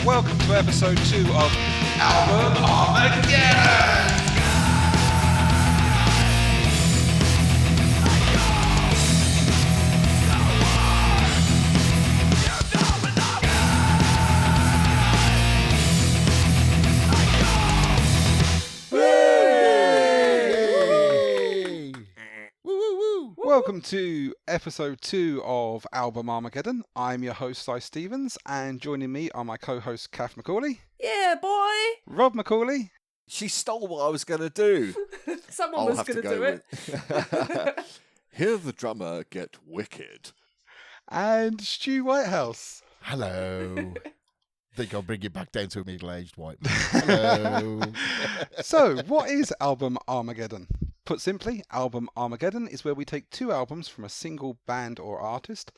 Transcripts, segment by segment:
welcome to episode 2 of Album Armageddon! Welcome to episode 2 of Album Armageddon. I'm your host, Si Stevens, and joining me are my co-hosts, Cath McCauley. Yeah, boy! Rob McCauley. She stole what I was going to do. Someone was going to do it. Hear the drummer get wicked. And Stu Whitehouse. Hello. Think I'll bring you back down to a middle-aged white man. Hello. So, what is Album Armageddon? Put simply, Album Armageddon is where we take 2 albums from a single band or artist,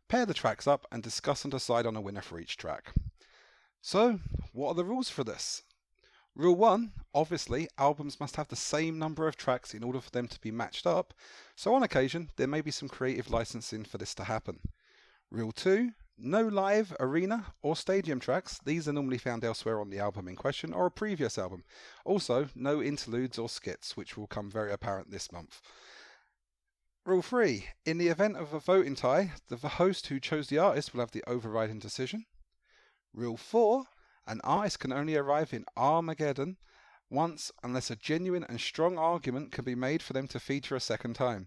pair the tracks up, and discuss and decide on a winner for each track. So, what are the rules for this? Rule 1, obviously, albums must have the same number of tracks in order for them to be matched up, so on occasion, there may be some creative licensing for this to happen. Rule 2, no live, arena, or stadium tracks. These are normally found elsewhere on the album in question or a previous album. Also, no interludes or skits, which will come very apparent this month. Rule 3. In the event of a voting tie, the host who chose the artist will have the overriding decision. Rule 4. An artist can only arrive in Armageddon once unless a genuine and strong argument can be made for them to feature a second time.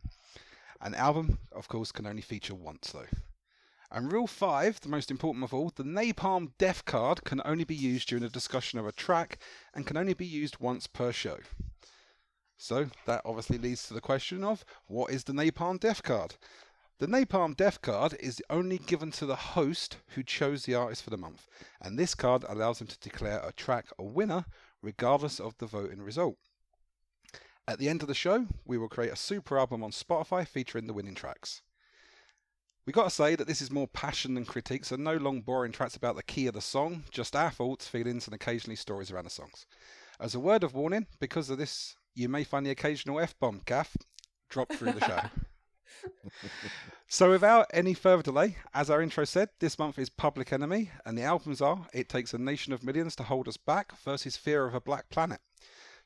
An album, of course, can only feature once though. And rule 5, the most important of all, the Napalm Death card can only be used during a discussion of a track and can only be used once per show. So that obviously leads to the question of, what is the Napalm Death card? The Napalm Death card is only given to the host who chose the artist for the month, and this card allows him to declare a track a winner regardless of the voting result. At the end of the show, we will create a super album on Spotify featuring the winning tracks. We got to say that this is more passion than critique, so no long boring tracks about the key of the song, just our thoughts, feelings and occasionally stories around the songs. As a word of warning, because of this, you may find the occasional F-bomb, Cath, drop through the show. So without any further delay, as our intro said, this month is Public Enemy, and the albums are It Takes a Nation of Millions to Hold Us Back versus Fear of a Black Planet.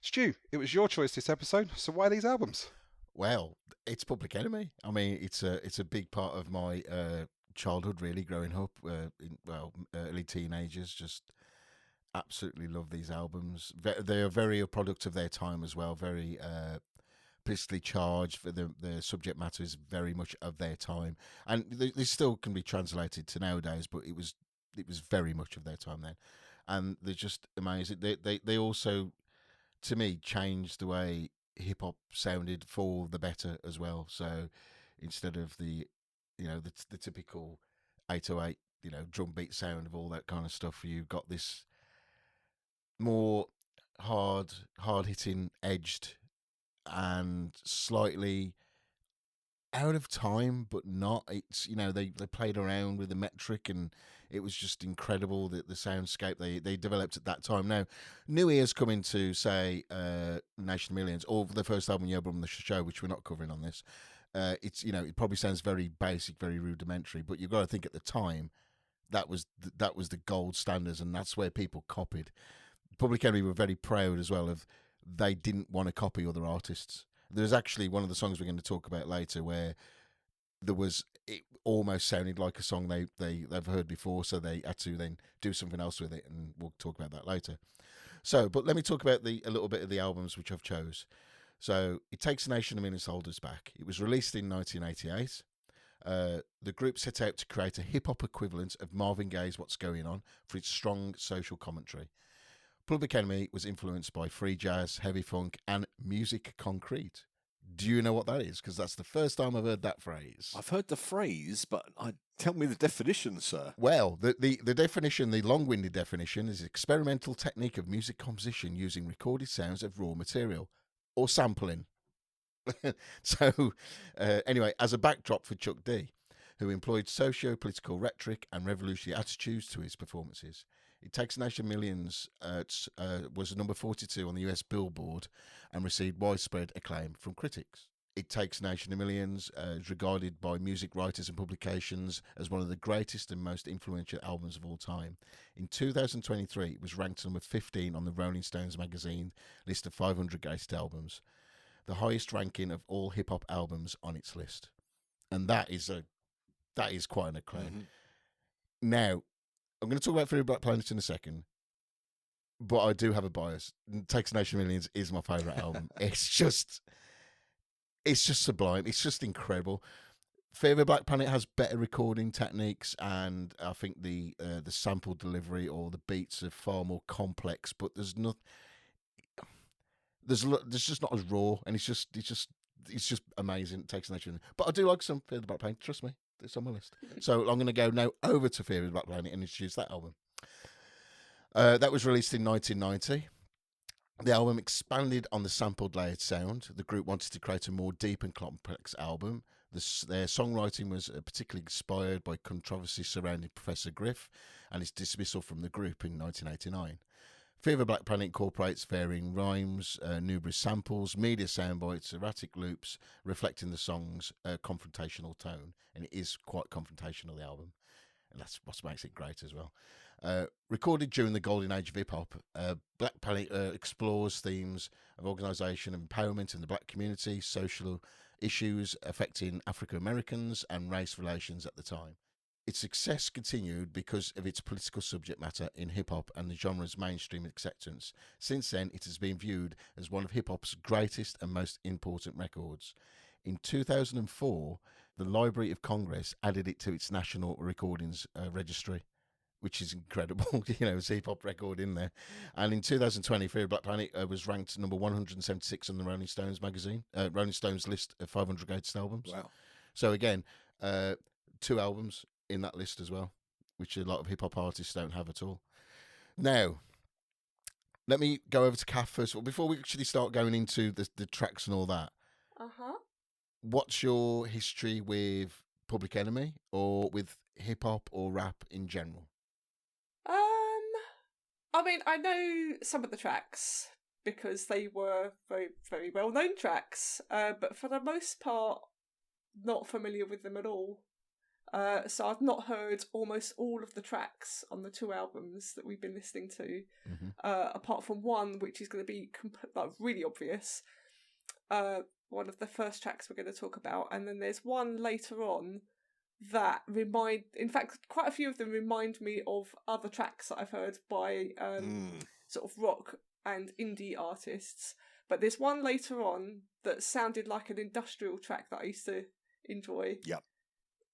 Stu, it was your choice this episode, so why these albums? Well, it's Public Enemy. I mean, it's a big part of my childhood, really, growing up. Early teenagers, just absolutely love these albums. They are very a product of their time as well. Very politically charged. The subject matter is very much of their time, and they still can be translated to nowadays. But it was very much of their time then, and they're just amazing. They also, to me, changed the way hip hop sounded for the better as well. So instead of the typical 808 drum beat sound of all that kind of stuff, you got this more hard hitting, edged, and slightly out of time, but not. It's they played around with the metric, and it was just incredible that the soundscape they developed at that time. Now, new ears coming to say Nation of Millions, or the first album you ever on the show, which we're not covering on this. It's it probably sounds very basic, very rudimentary, but you've got to think at the time that was the gold standards, and that's where people copied. Public Enemy were very proud as well of they didn't want to copy other artists. There's actually one of the songs we're going to talk about later where it almost sounded like a song they've heard before, so they had to then do something else with it, and we'll talk about that later. So, but let me talk about a little bit of the albums which I've chose. So, It Takes a Nation of Millions to Hold Us Back. It was released in 1988. The group set out to create a hip-hop equivalent of Marvin Gaye's What's Going On for its strong social commentary. Public Enemy was influenced by free jazz, heavy funk, and music concrete. Do you know what that is? Because that's the first time I've heard that phrase. I've heard the phrase, but tell me the definition, sir. Well, the definition, the long-winded definition, is experimental technique of music composition using recorded sounds of raw material or sampling. So, anyway, as a backdrop for Chuck D, who employed socio-political rhetoric and revolutionary attitudes to his performances. It Takes a Nation of Millions was number 42 on the US Billboard and received widespread acclaim from critics. It Takes a Nation of Millions is regarded by music writers and publications as one of the greatest and most influential albums of all time. In 2023, it was ranked number 15 on the Rolling Stones magazine list of 500 greatest albums, the highest ranking of all hip-hop albums on its list. And that is quite an acclaim. Mm-hmm. Now, I'm going to talk about Fear of Black Planet in a second, but I do have a bias. Takes a Nation of Millions is my favourite album. It's just sublime. It's just incredible. Fear of a Black Planet has better recording techniques, and I think the sample delivery or the beats are far more complex. But there's just not as raw, and it's just amazing. It Takes a Nation. But I do like some Fear of the Black Planet. Trust me, it's on my list. So I'm going to go now over to Fear of the Black Planet and introduce that album. That was released in 1990. The album expanded on the sampled layered sound. The group wanted to create a more deep and complex album. Their songwriting was particularly inspired by controversy surrounding Professor Griff and his dismissal from the group in 1989. Fear of a Black Planet incorporates varying rhymes, numerous samples, media soundbites, erratic loops, reflecting the song's confrontational tone. And it is quite confrontational, the album. And that's what makes it great as well. Recorded during the golden age of hip-hop, Black Planet explores themes of organisation and empowerment in the black community, social issues affecting African Americans and race relations at the time. Its success continued because of its political subject matter in hip-hop and the genre's mainstream acceptance. Since then, it has been viewed as one of hip-hop's greatest and most important records. In 2004, the Library of Congress added it to its National Recordings Registry, which is incredible. It's a hip-hop record in there. And in 2020, Fear of Black Planet was ranked number 176 on the Rolling Stones magazine, Rolling Stones list of 500 greatest albums. Wow. So again, 2 albums in that list as well, which a lot of hip-hop artists don't have at all. Now, let me go over to Cath first of all. Before we actually start going into the tracks and all that, what's your history with Public Enemy or with hip-hop or rap in general? I mean, I know some of the tracks because they were very, very well-known tracks, but for the most part, not familiar with them at all. So I've not heard almost all of the tracks on the 2 albums that we've been listening to, apart from one which is going to be really obvious. One of the first tracks we're going to talk about, and then there's one later on that in fact, quite a few of them remind me of other tracks that I've heard by sort of rock and indie artists. But there's one later on that sounded like an industrial track that I used to enjoy. Yep.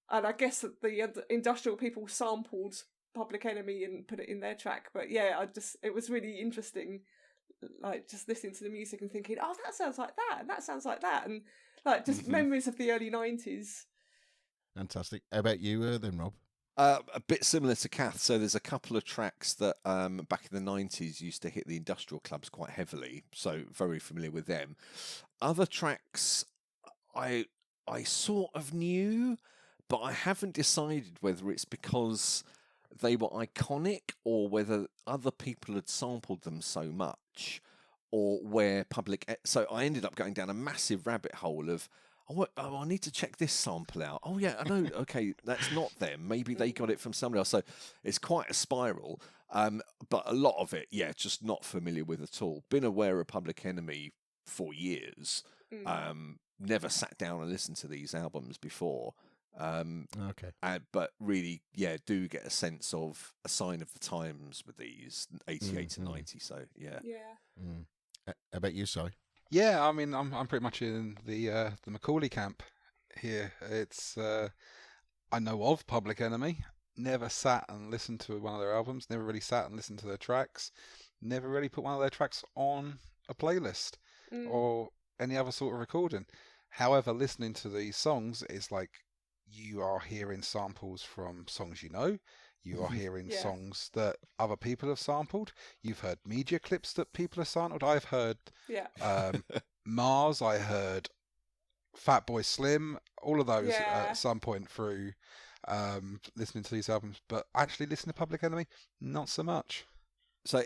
And I guess that the industrial people sampled Public Enemy and put it in their track. But yeah, it was really interesting, like just listening to the music and thinking, oh, that sounds like that, and that sounds like that, and like just memories of the early 90s. Fantastic. How about you then, Rob? A bit similar to Cath. So there's a couple of tracks that back in the 90s used to hit the industrial clubs quite heavily. So very familiar with them. Other tracks I sort of knew, but I haven't decided whether it's because they were iconic or whether other people had sampled them so much, or where So I ended up going down a massive rabbit hole of, I need to check this sample out. Oh, yeah, I know. Okay, that's not them. Maybe they got it from somewhere else. So it's quite a spiral. But a lot of it, just not familiar with at all. Been aware of Public Enemy for years. Never sat down and listened to these albums before. Okay. But really, do get a sense of a sign of the times with these 88 and 90. So, yeah. How about you, Si? Yeah, I mean, I'm pretty much in the Macaulay camp here. It's I know of Public Enemy. Never sat and listened to one of their albums. Never really sat and listened to their tracks. Never really put one of their tracks on a playlist or any other sort of recording. However, listening to these songs is like you are hearing samples from songs you know. You are hearing songs that other people have sampled. You've heard media clips that people have sampled. I've heard Mars. I heard Fatboy Slim. All of those at some point through listening to these albums. But actually listening to Public Enemy, not so much. So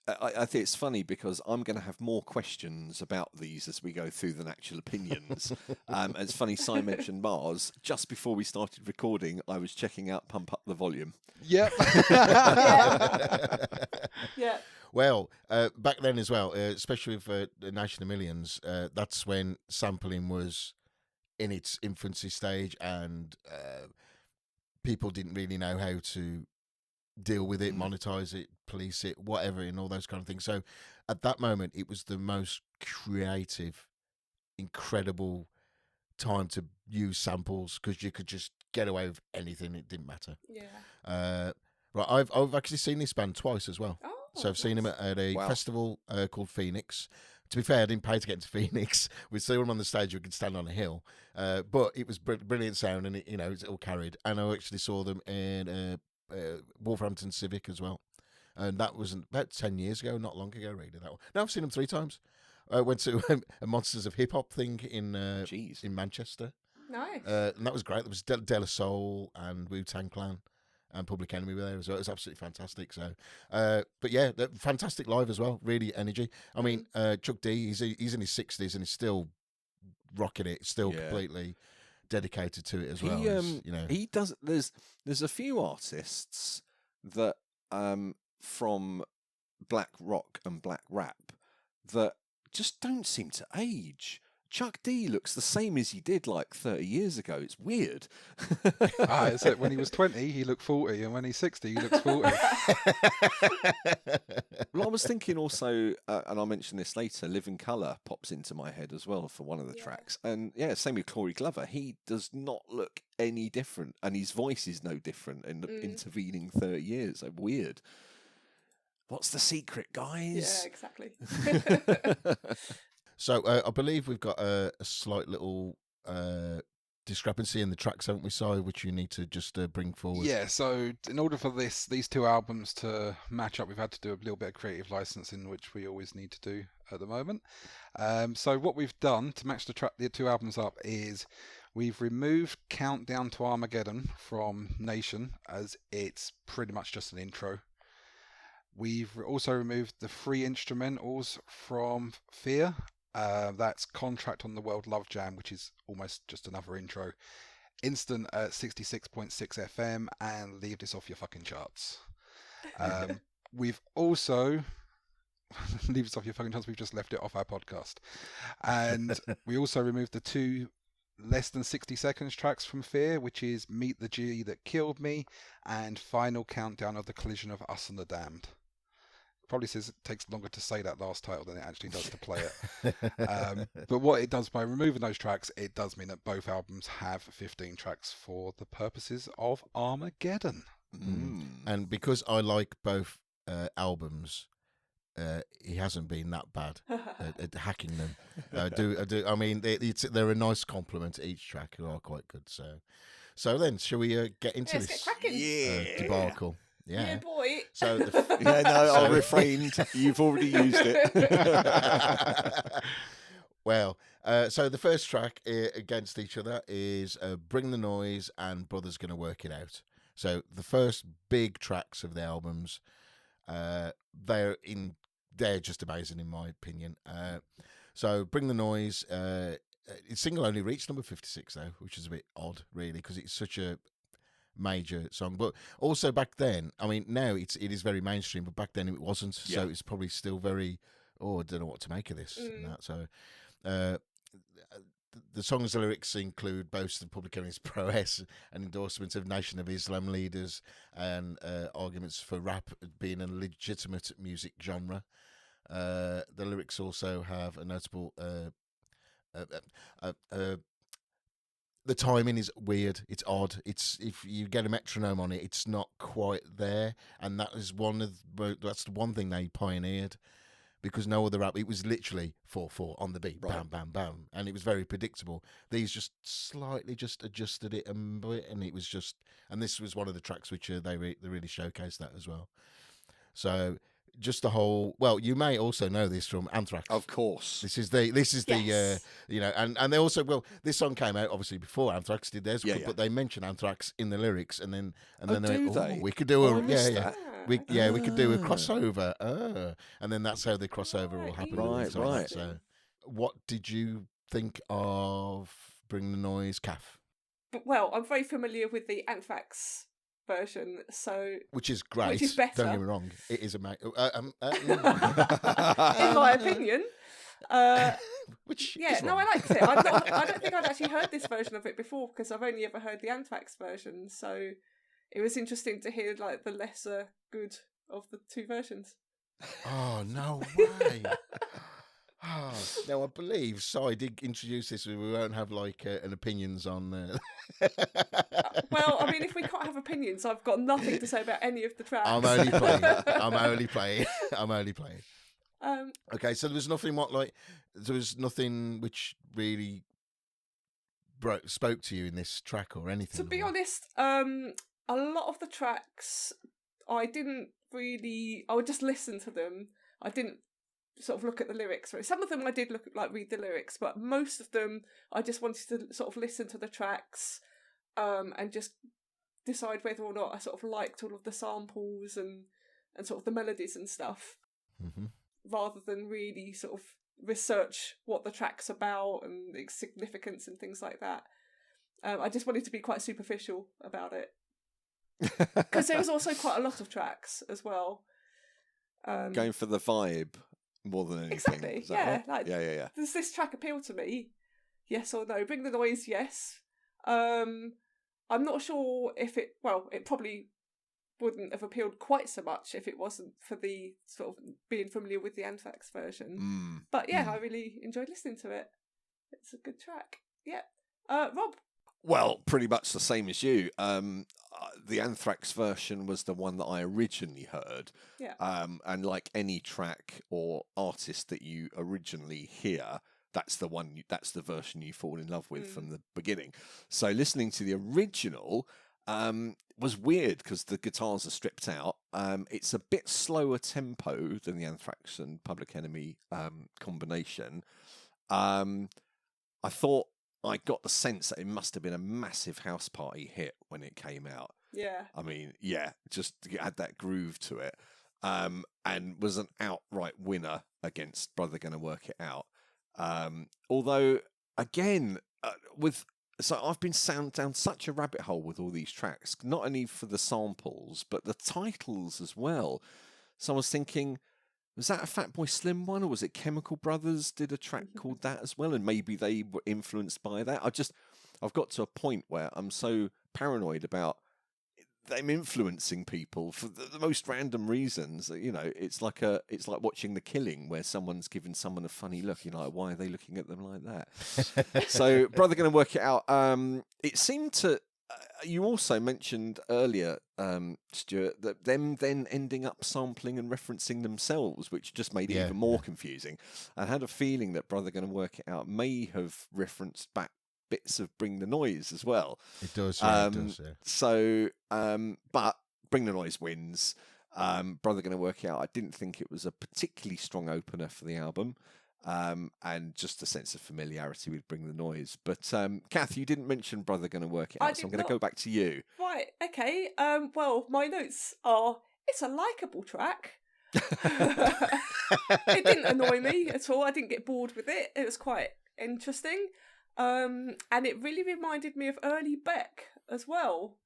I think it's funny because I'm going to have more questions about these as we go through than actual opinions. It's funny, Si mentioned Mars. Just before we started recording, I was checking out Pump Up the Volume. Yep. Yeah. Well, back then as well, especially with Nation of Millions, that's when sampling was in its infancy stage, and people didn't really know how to deal with it, monetize it, police it, whatever, and all those kind of things. So at that moment, it was the most creative, incredible time to use samples because you could just get away with anything. It didn't matter. Yeah. Right, I've actually seen this band twice as well. Oh, So I've seen him at a Wow. festival called Phoenix. To be fair, I didn't pay to get into Phoenix. We saw him on the stage. We could stand on a hill, but it was brilliant sound, and it all carried. And I actually saw them in Wolverhampton Civic as well, and that was about 10 years ago, not long ago, really. That one. Now I've seen them 3 times. I went to a Monsters of Hip Hop thing in Manchester, Nice. and that was great. There was De La Soul and Wu-Tang Clan and Public Enemy were there as well. It was absolutely fantastic. So, but yeah, fantastic live as well. Really energy. I mean, Chuck D, he's in his 60s and he's still rocking it. Still completely dedicated to it as well. He does. There's a few artists that from black rock and black rap that just don't seem to age. Chuck D looks the same as he did like 30 years ago. It's weird. It's it. When he was 20, he looked 40, and when he's 60, he looks 40. Well, I was thinking also, and I'll mention this later, Living Colour pops into my head as well for one of the tracks. And yeah, same with Corey Glover. He does not look any different, and his voice is no different in the intervening 30 years. So weird. What's the secret, guys? Yeah, exactly. So I believe we've got a slight little discrepancy in the tracks, haven't we, Si, which you need to just bring forward? Yeah, so in order for these 2 albums to match up, we've had to do a little bit of creative licensing, which we always need to do at the moment. So what we've done to match the 2 albums up is we've removed Countdown to Armageddon from Nation, as it's pretty much just an intro. We've also removed the 3 instrumentals from Fear. That's Contract on the World Love Jam, which is almost just another intro. Instant at 66.6 FM, and Leave This Off Your Fucking Charts. We've also Leave This Off Your Fucking Charts. We've just left it off our podcast, and we also removed the 2 less than 60 seconds tracks from Fear, which is Meet the G That Killed Me and Final Countdown of the Collision of Us and the Damned. Probably says it takes longer to say that last title than it actually does to play it. But what it does by removing those tracks, it does mean that both albums have 15 tracks for the purposes of Armageddon. And because I like both albums, he hasn't been that bad at hacking them. I do. I mean, they're a nice compliment to each track. Who are quite good. So then, shall we get into Let's this get cracking. debacle? Yeah, boy. So I refrained. You've already used it. Well, so the first track against each other is Bring the Noise and Brother's Gonna Work It Out. So the first big tracks of the albums, they're just amazing in my opinion. So Bring the Noise, its single only reached number 56 though, which is a bit odd really, because it's such a major song. But also back then, I mean, now it is very mainstream, but back then it wasn't. So it's probably still very, I don't know what to make of this. And that. So the song's lyrics include boasts of Public Enemy's prowess and endorsements of Nation of Islam leaders, and arguments for rap being a legitimate music genre. The lyrics also have a notable the timing is weird. It's odd. If you get a metronome on it, it's not quite there, and that's the one thing they pioneered, because no other rap. It was literally 4/4 on the beat, bam, bam, bam, and it was very predictable. These just slightly just adjusted it and it was just. And this was one of the tracks which they really showcased that as well. So. Just the whole. Well, you may also know this from Anthrax. Of course, this is the and they also this song came out obviously before Anthrax did theirs, but they mention Anthrax in the lyrics, and then they went, we could do we could do a crossover. And then that's how the crossover will happen. Right. So, what did you think of Bring the Noise, Cath? Well, I'm very familiar with the Anthrax version, so which is great. Which is better. Don't get me wrong, it is amazing. In my opinion. Which I liked it. I don't think I'd actually heard this version of it before because I've only ever heard the Anthrax version. So it was interesting to hear like the lesser good of the two versions. Oh no way! Now I believe I did introduce this. We won't have like an opinions on. Well, I mean, if we can't have opinions, I've got nothing to say about any of the tracks. I'm only playing. Okay, so there was nothing which really spoke to you in this track or anything. To be honest, a lot of the tracks I would just listen to them. I didn't sort of look at the lyrics. Some of them I did read the lyrics, but most of them I just wanted to sort of listen to the tracks and just decide whether or not I sort of liked all of the samples and sort of the melodies and stuff, rather than really sort of research what the track's about and its significance and things like that. I just wanted to be quite superficial about it. Because there was also quite a lot of tracks as well. Going for the vibe more than anything. Exactly, yeah. Right? Yeah. Does this track appeal to me? Yes or no? Bring the Noise, yes. I'm not sure if it probably wouldn't have appealed quite so much if it wasn't for the sort of being familiar with the Anthrax version. But yeah, I really enjoyed listening to it. It's a good track. Yeah. Rob? Well, pretty much the same as you. The Anthrax version was the one that I originally heard. Yeah. And like any track or artist that you originally hear, that's the version you fall in love with from the beginning. So listening to the original was weird because the guitars are stripped out. It's a bit slower tempo than the Anthrax and Public Enemy combination. I thought I got the sense that it must have been a massive house party hit when it came out. Yeah. I mean, yeah, just had that groove to it. And was an outright winner against Brother Gonna Work It Out. Although, again, so I've been down such a rabbit hole with all these tracks, not only for the samples, but the titles as well. So I was thinking, was that a Fatboy Slim one, or was it Chemical Brothers did a track called that as well? And maybe they were influenced by that. I've got to a point where I'm so paranoid about them influencing people for the most random reasons. You know, it's like watching The Killing, where someone's giving someone a funny look. You're like, why are they looking at them like that? So, Brother Gonna Work It Out. It seemed to. You also mentioned earlier, Stuart, that them then ending up sampling and referencing themselves, which just made it even more confusing. I had a feeling that Brother Gonna Work It Out may have referenced back bits of Bring the Noise as well. It does, yeah. So, but Bring the Noise wins. Brother Gonna Work It Out, I didn't think it was a particularly strong opener for the album. And just a sense of familiarity with Bring the Noise. But Cath, you didn't mention Brother Gonna Work It Out, so I'm going to go back to you. Right, okay. Well, my notes are, it's a likeable track. It didn't annoy me at all. I didn't get bored with it. It was quite interesting. And it really reminded me of early Beck as well,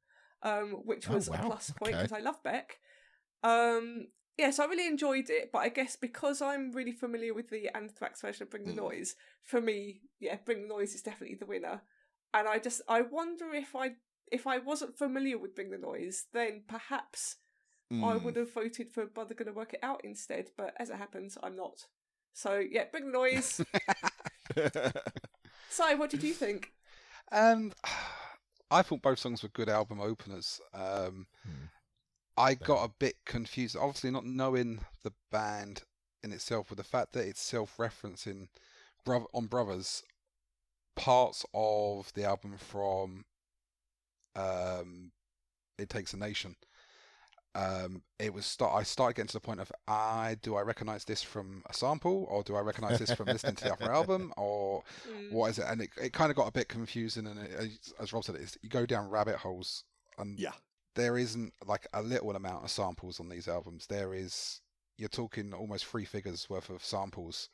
which was a plus point because I love Beck. Yes, I really enjoyed it, but I guess because I'm really familiar with the Anthrax version of Bring the Noise, for me, Bring the Noise is definitely the winner. And I wonder if I wasn't familiar with Bring the Noise, then perhaps I would have voted for Brother Gonna Work It Out instead, but as it happens, I'm not. So, yeah, Bring the Noise. Si, what did you think? I thought both songs were good album openers. I got a bit confused, obviously not knowing the band in itself, with the fact that it's self-referencing on Brothers parts of the album from It Takes a Nation. I started getting to the point of, do I recognise this from a sample, or do I recognise this from listening to the other album, or what is it? And it kind of got a bit confusing, and as Rob said, you go down rabbit holes. And there isn't like a little amount of samples on these albums. You're talking almost 3 figures worth of samples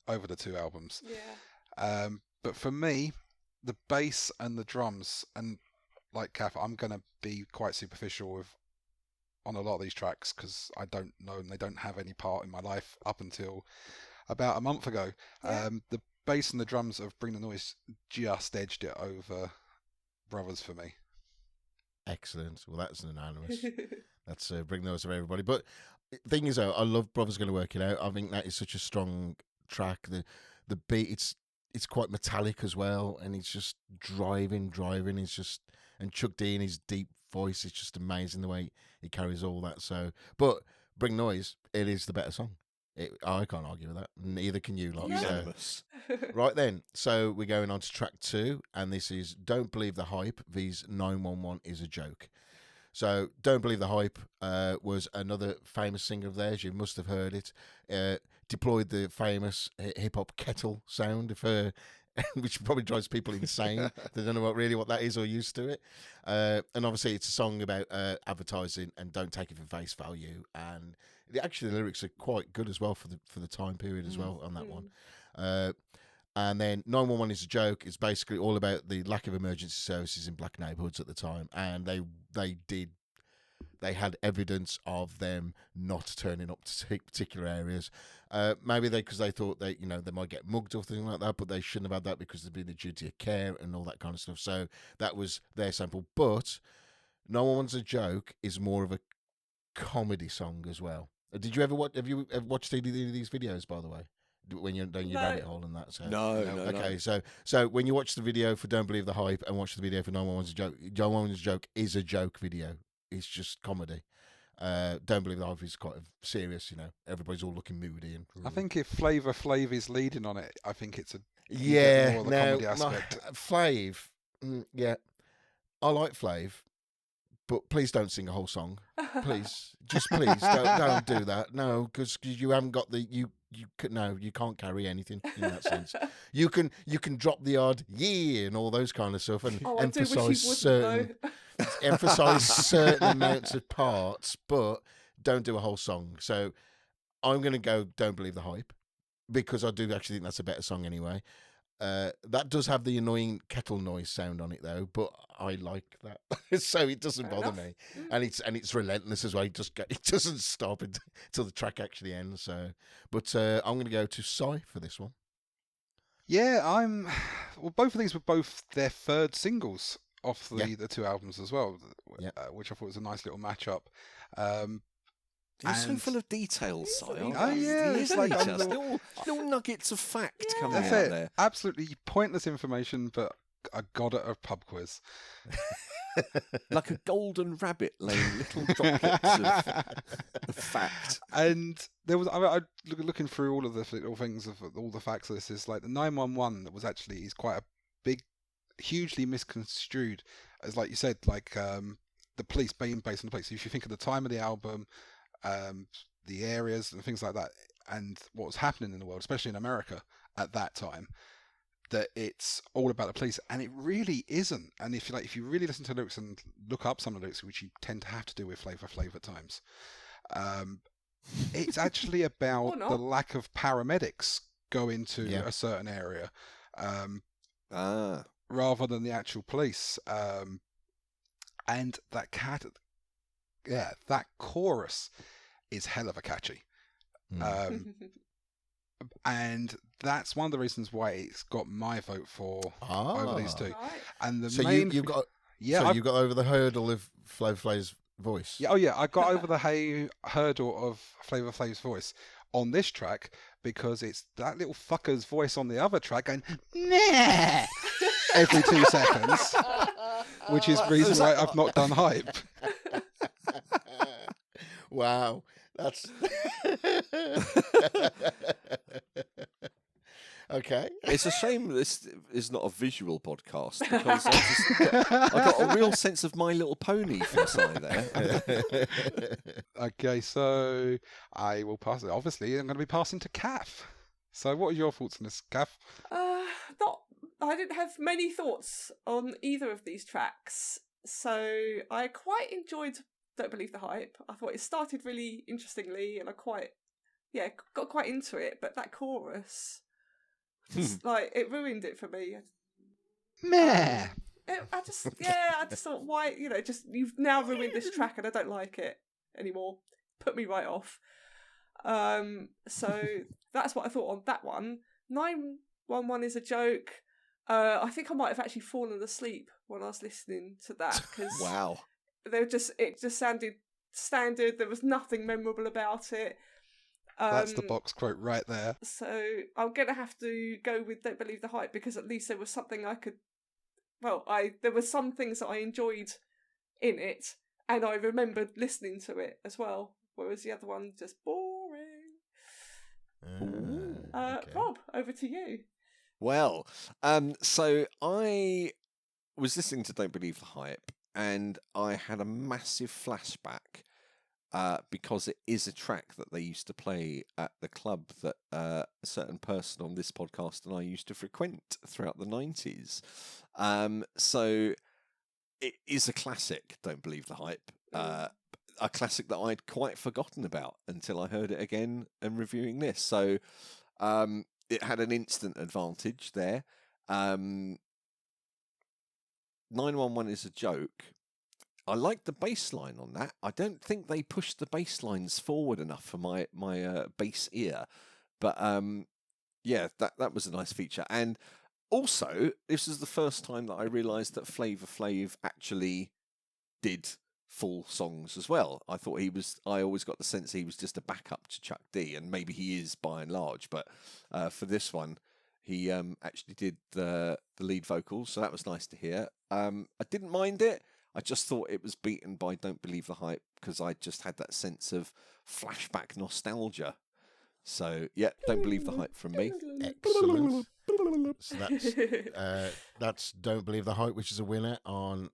over the 2 albums. Yeah. But for me, the bass and the drums, and like Cath, I'm going to be quite superficial on a lot of these tracks because I don't know and they don't have any part in my life up until about a month ago. Yeah. The bass and the drums of Bring the Noise just edged it over Brothers for me. Excellent. Well, that's unanimous. That's Bring Those for everybody. But the thing is, though, I love Brothers Gonna Work It Out. I think that is such a strong track. The beat, it's quite metallic as well, and it's just driving. It's just, and Chuck D in his deep voice, it's just amazing the way he carries all that. So, but Bring Noise, it is the better song. I can't argue with that. Neither can you, lot. Unanimous. Right then, so we're going on to track 2, and this is Don't Believe the Hype, vs 911 is a Joke. So, Don't Believe the Hype was another famous singer of theirs. You must have heard it. Deployed the famous hip-hop kettle sound, which probably drives people insane. They don't know what that is or used to it. And obviously, it's a song about advertising and don't take it for face value. And actually, the lyrics are quite good as well for the time period as well on that one. And then 911 is a Joke. It's basically all about the lack of emergency services in black neighborhoods at the time, and they had evidence of them not turning up to particular areas. Maybe because they thought they might get mugged or something like that, but they shouldn't have had that because there'd been a duty of care and all that kind of stuff. So that was their sample. But 911's a Joke is more of a comedy song as well. Did you ever watch? Have you ever watched any of these videos, by the way? When you're down your rabbit hole and that. So. No. Okay, so when you watch the video for Don't Believe the Hype and watch the video for 911's a Joke, 911's a Joke is a joke video. It's just comedy. Don't Believe the Hype is quite serious, everybody's all looking moody. And I think if Flavour Flav is leading on it, I think it's more of the comedy aspect. Flav, I like Flav, but please don't sing a whole song. Please, just please don't do that. No, because you haven't got you can't carry anything in that sense. You can drop the odd and all those kind of stuff and emphasize certain amounts of parts, but don't do a whole song. So I'm going to go Don't Believe the Hype because I do actually think that's a better song anyway. That does have the annoying kettle noise sound on it though, but I like that, so it doesn't bother me, and it's relentless as well. It doesn't stop until the track actually ends. So, but I'm going to go to Psy for this one. Yeah, both of these were both their 3rd singles off the 2 albums as well, which I thought was a nice little matchup. He's so full of details, Si. Oh yeah, it's like little nuggets of fact coming out there. Absolutely pointless information, but I got it at a pub quiz. Like a golden rabbit laying little droplets of fact. And there was, I looking through all of the little things of all the facts of this, is like the 911 that was actually is quite a big, hugely misconstrued, as like you said, like the police being based on the police. So if you think of the time of the album, the areas and things like that, and what was happening in the world, especially in America at that time, that it's all about the police, and it really isn't. And if you really listen to the lyrics and look up some of the lyrics, which you tend to have to do with Flavour Flav at times, it's actually about the lack of paramedics going to a certain area, rather than the actual police. And that chorus is hell of a catchy. And that's one of the reasons why it's got my vote for over these 2. Right. And the So main you've got you got over the hurdle of Flavour Flav's voice. Yeah, I got over the hurdle of Flavour Flav's voice on this track because it's that little fucker's voice on the other track going nah every 2 seconds, which is the reason why I've not done Hype. Wow, that's okay. It's a shame this is not a visual podcast because I got a real sense of My Little Pony from Si there. Okay, so I will pass it. Obviously, I'm going to be passing to Cath. So what are your thoughts on this, Cath? I didn't have many thoughts on either of these tracks. So I quite enjoyed Don't Believe the Hype. I thought it started really interestingly, and I got quite into it. But that chorus, like, it ruined it for me. Meh. I just thought, why, you've now ruined this track and I don't like it anymore. Put me right off. So that's what I thought on that one. 911 is a joke. I think I might have actually fallen asleep when I was listening to that because Wow. it just sounded standard. There was nothing memorable about it. That's the box quote right there. So I'm gonna have to go with Don't Believe the Hype because at least there was something I could. Well, there were some things that I enjoyed in it, and I remembered listening to it as well. Whereas the other one just boring. Okay. Rob, over to you. Well, so I was listening to Don't Believe the Hype, and I had a massive flashback because it is a track that they used to play at the club that a certain person on this podcast and I used to frequent throughout the 90s. So it is a classic, Don't Believe the Hype. A classic that I'd quite forgotten about until I heard it again and reviewing this. So it had an instant advantage there. 911 is a joke. I like the bass line on that. I don't think they pushed the bass lines forward enough for my bass ear. But yeah, that was a nice feature. And also, this is the first time that I realised that Flavour Flav actually did full songs as well. I always got the sense he was just a backup to Chuck D, and maybe he is by and large, but for this one, he actually did the lead vocals, so that was nice to hear. I didn't mind it. I just thought it was beaten by Don't Believe the Hype because I just had that sense of flashback nostalgia. So yeah, Don't Believe the Hype from me. Excellent. So that's Don't Believe the Hype, which is a winner on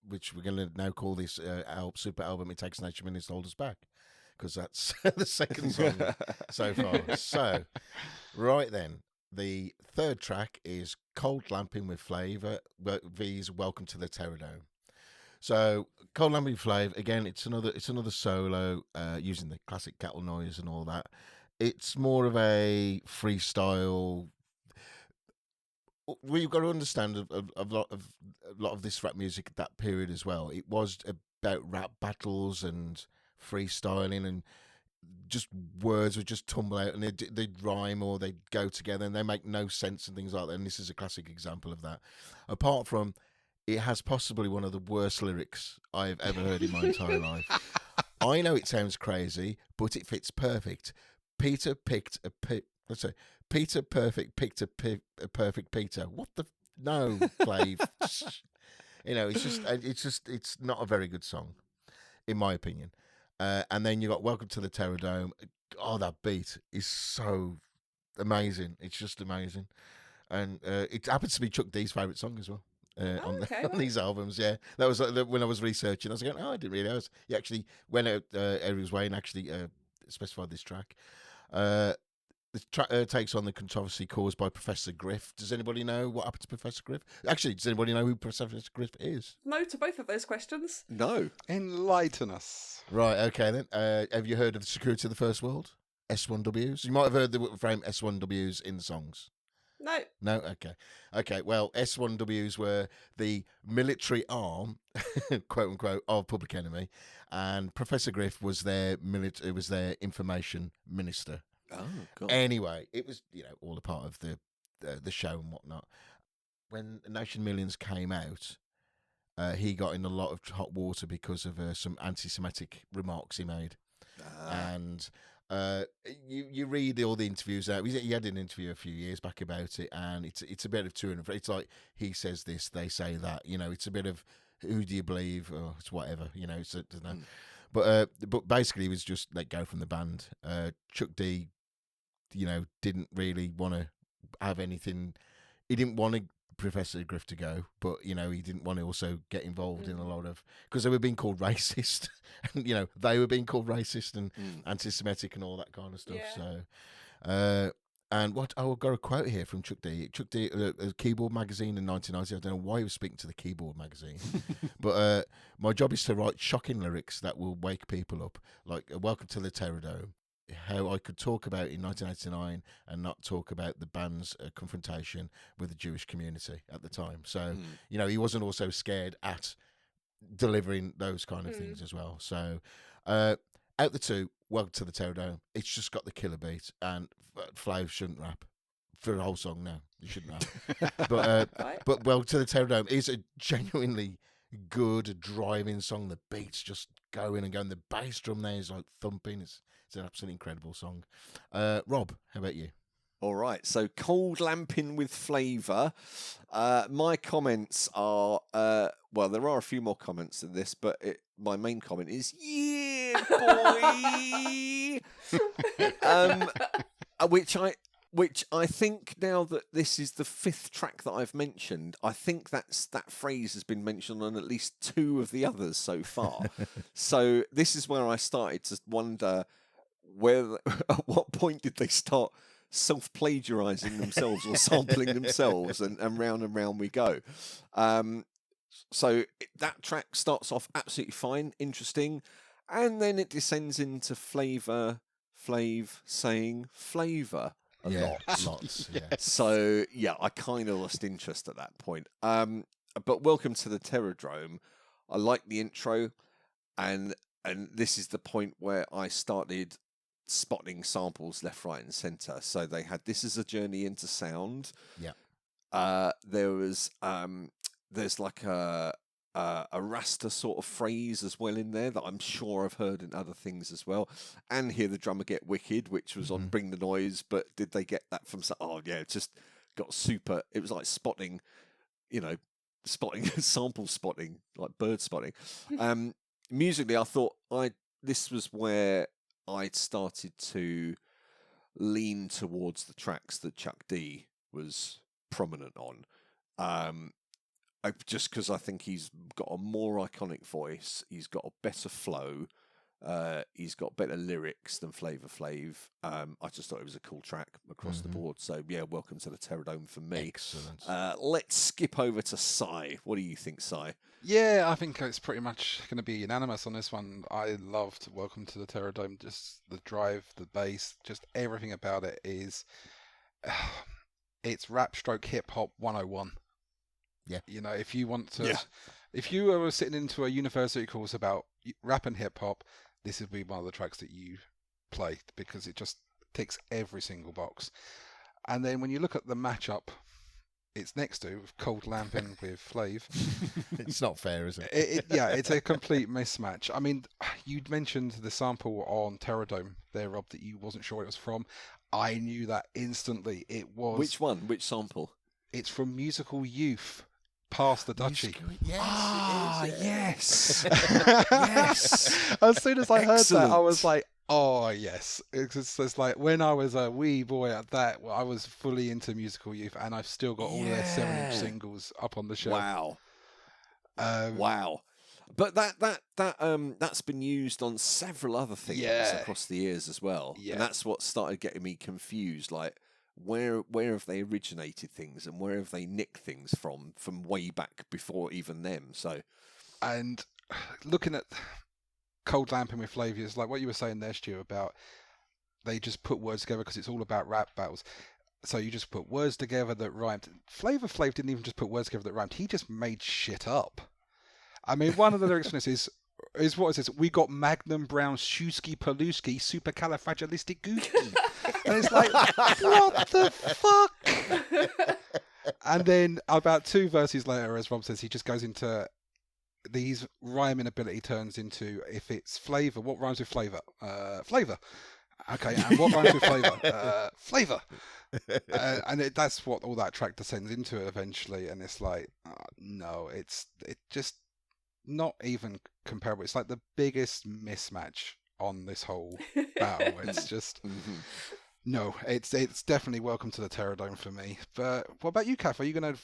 which we're going to now call this super album It Takes Nature Minutes to Hold Us Back, because that's the second song so far. So right then, the third track is Cold Lampin with Flavour V's Welcome to the Terrordome. So Cold Lampin with Flavour, again, it's another solo using the classic cattle noise and all that. It's more of a freestyle. Well, you've got to understand a lot of this rap music at that period as well. It was about rap battles and freestyling, and just words would just tumble out and they'd rhyme or they'd go together and they make no sense and things like that. And this is a classic example of that. Apart from, it has possibly one of the worst lyrics I've ever heard in my entire life. I know it sounds crazy, but it fits perfect. Peter picked a Peter Perfect picked a perfect Peter. What the no, Flav. It's not a very good song, in my opinion. And then you got Welcome to the Terrordome. Oh, that beat is so amazing. It's just amazing, and it happens to be Chuck D's favourite song as well. On these albums, yeah, that was when I was researching. I was going, I didn't really know. He actually went out his way and actually specified this track. The track takes on the controversy caused by Professor Griff. Does anybody know what happened to Professor Griff? Actually, does anybody know who Professor Griff is? No to both of those questions. No. Enlighten us. Right, okay then. Have you heard of the security of the First World? S1Ws? You might have heard the frame S1Ws in the songs. No. No? Okay. Okay, well, S1Ws were the military arm, quote unquote, of Public Enemy, and Professor Griff was their information minister. Oh, God. Anyway, it was, all a part of the show and whatnot. When Nation Millions came out, he got in a lot of hot water because of some anti-Semitic remarks he made. And you read all the interviews out. He had an interview a few years back about it, and it's a bit of to and fro. It's like he says this, they say that. It's a bit of who do you believe, or it's whatever. It's But basically, he was just let go from the band. Chuck D, didn't really want to have anything. He didn't want Professor Griff to go, but he didn't want to also get involved in a lot of, because they were being called racist, and they were being called racist and anti-Semitic and all that kind of stuff. Yeah. So, And what I've got a quote here from Chuck D. Chuck D, a keyboard magazine in 1990. I don't know why he was speaking to the keyboard magazine, but my job is to write shocking lyrics that will wake people up, like "Welcome to the Terrordome." How I could talk about in 1989 and not talk about the band's confrontation with the Jewish community at the time. So he wasn't also scared at delivering those kind of things as well. So out the two, Welcome to the Terrordome, it's just got the killer beat, and Flav shouldn't rap for the whole song. No, you shouldn't rap. But Welcome to the Terrordome is a genuinely good driving song. The beat's just going and going. The bass drum there is like thumping. It's an absolutely incredible song. Rob, how about you? All right, so Cold Lampin with Flavour. My comments are, well, there are a few more comments than this, but my main comment is, yeah, boy! Which I think, now that this is the fifth track that I've mentioned, I think that phrase has been mentioned on at least two of the others so far. So this is where I started to wonder, at what point did they start self-plagiarising themselves or sampling themselves, and round we go. So that track starts off absolutely fine, interesting, and then it descends into Flav saying flavour a lot. Lots, yeah. So yeah, I kind of lost interest at that point. But Welcome to the Terrordome, I like the intro, and this is the point where I started spotting samples left, right, and centre. So they had "This Is a Journey into Sound." Yeah. There was there's like a Rasta sort of phrase as well in there that I'm sure I've heard in other things as well. And Hear the Drummer Get Wicked, which was on Bring the Noise, but did they get that from? Oh yeah, it just got super. It was like spotting, sample spotting, like bird spotting. Musically, I thought this was where I'd started to lean towards the tracks that Chuck D was prominent on. Just because I think he's got a more iconic voice, he's got a better flow, he's got better lyrics than Flavour Flav. I just thought it was a cool track across the board. So yeah, Welcome to the Terrordome for me. Excellent. Let's skip over to Sai. What do you think, Sai? Yeah, I think it's pretty much going to be unanimous on this one. I loved Welcome to the Terrordome. Just the drive, the bass, just everything about it is... it's rap stroke hip hop 101. Yeah. If you want to... Yeah. If you were sitting into a university course about rap and hip hop, this would be one of the tracks that you play, because it just ticks every single box. And then when you look at the matchup it's next to, Cold Lampin with Flav. It's not fair, is it? It's a complete mismatch. I mean, you'd mentioned the sample on Terrordome there, Rob, that you wasn't sure it was from. I knew that instantly. It was... Which one? Which sample? It's from Musical Youth, Past the Dutchie. Yes, it is, yes. Yes. As soon as I heard Excellent. that, I was like, oh, yes. It's like when I was a wee boy at that, I was fully into Musical Youth, and I've still got all their 7-inch singles up on the shelf. Wow. Wow. But that's been used on several other things across the years as well. Yeah. And that's what started getting me confused. Like, where have they originated things, and where have they nicked things from way back before even them? So, and looking at Cold Lampin with Flav, is like what you were saying there, Stu, about they just put words together because it's all about rap battles. So you just put words together that rhymed. Flavour Flav didn't even just put words together that rhymed. He just made shit up. I mean, one of the lyrics from this is what is this? We got Magnum Brown, Shewski, Paluski, Supercalifragilisticexpialidocious. And it's like, what the fuck? And then about 2 verses later, as Rob says, he just goes into these rhyming ability turns into, if it's flavour, what rhymes with flavour? Flavour. Okay, and what rhymes with flavour? Flavour. And that's what all that track descends into eventually. And it's like, no, it just not even comparable. It's like the biggest mismatch on this whole battle. It's just... No, it's definitely Welcome to the Terrordome for me. But what about you, Cath? Are you going to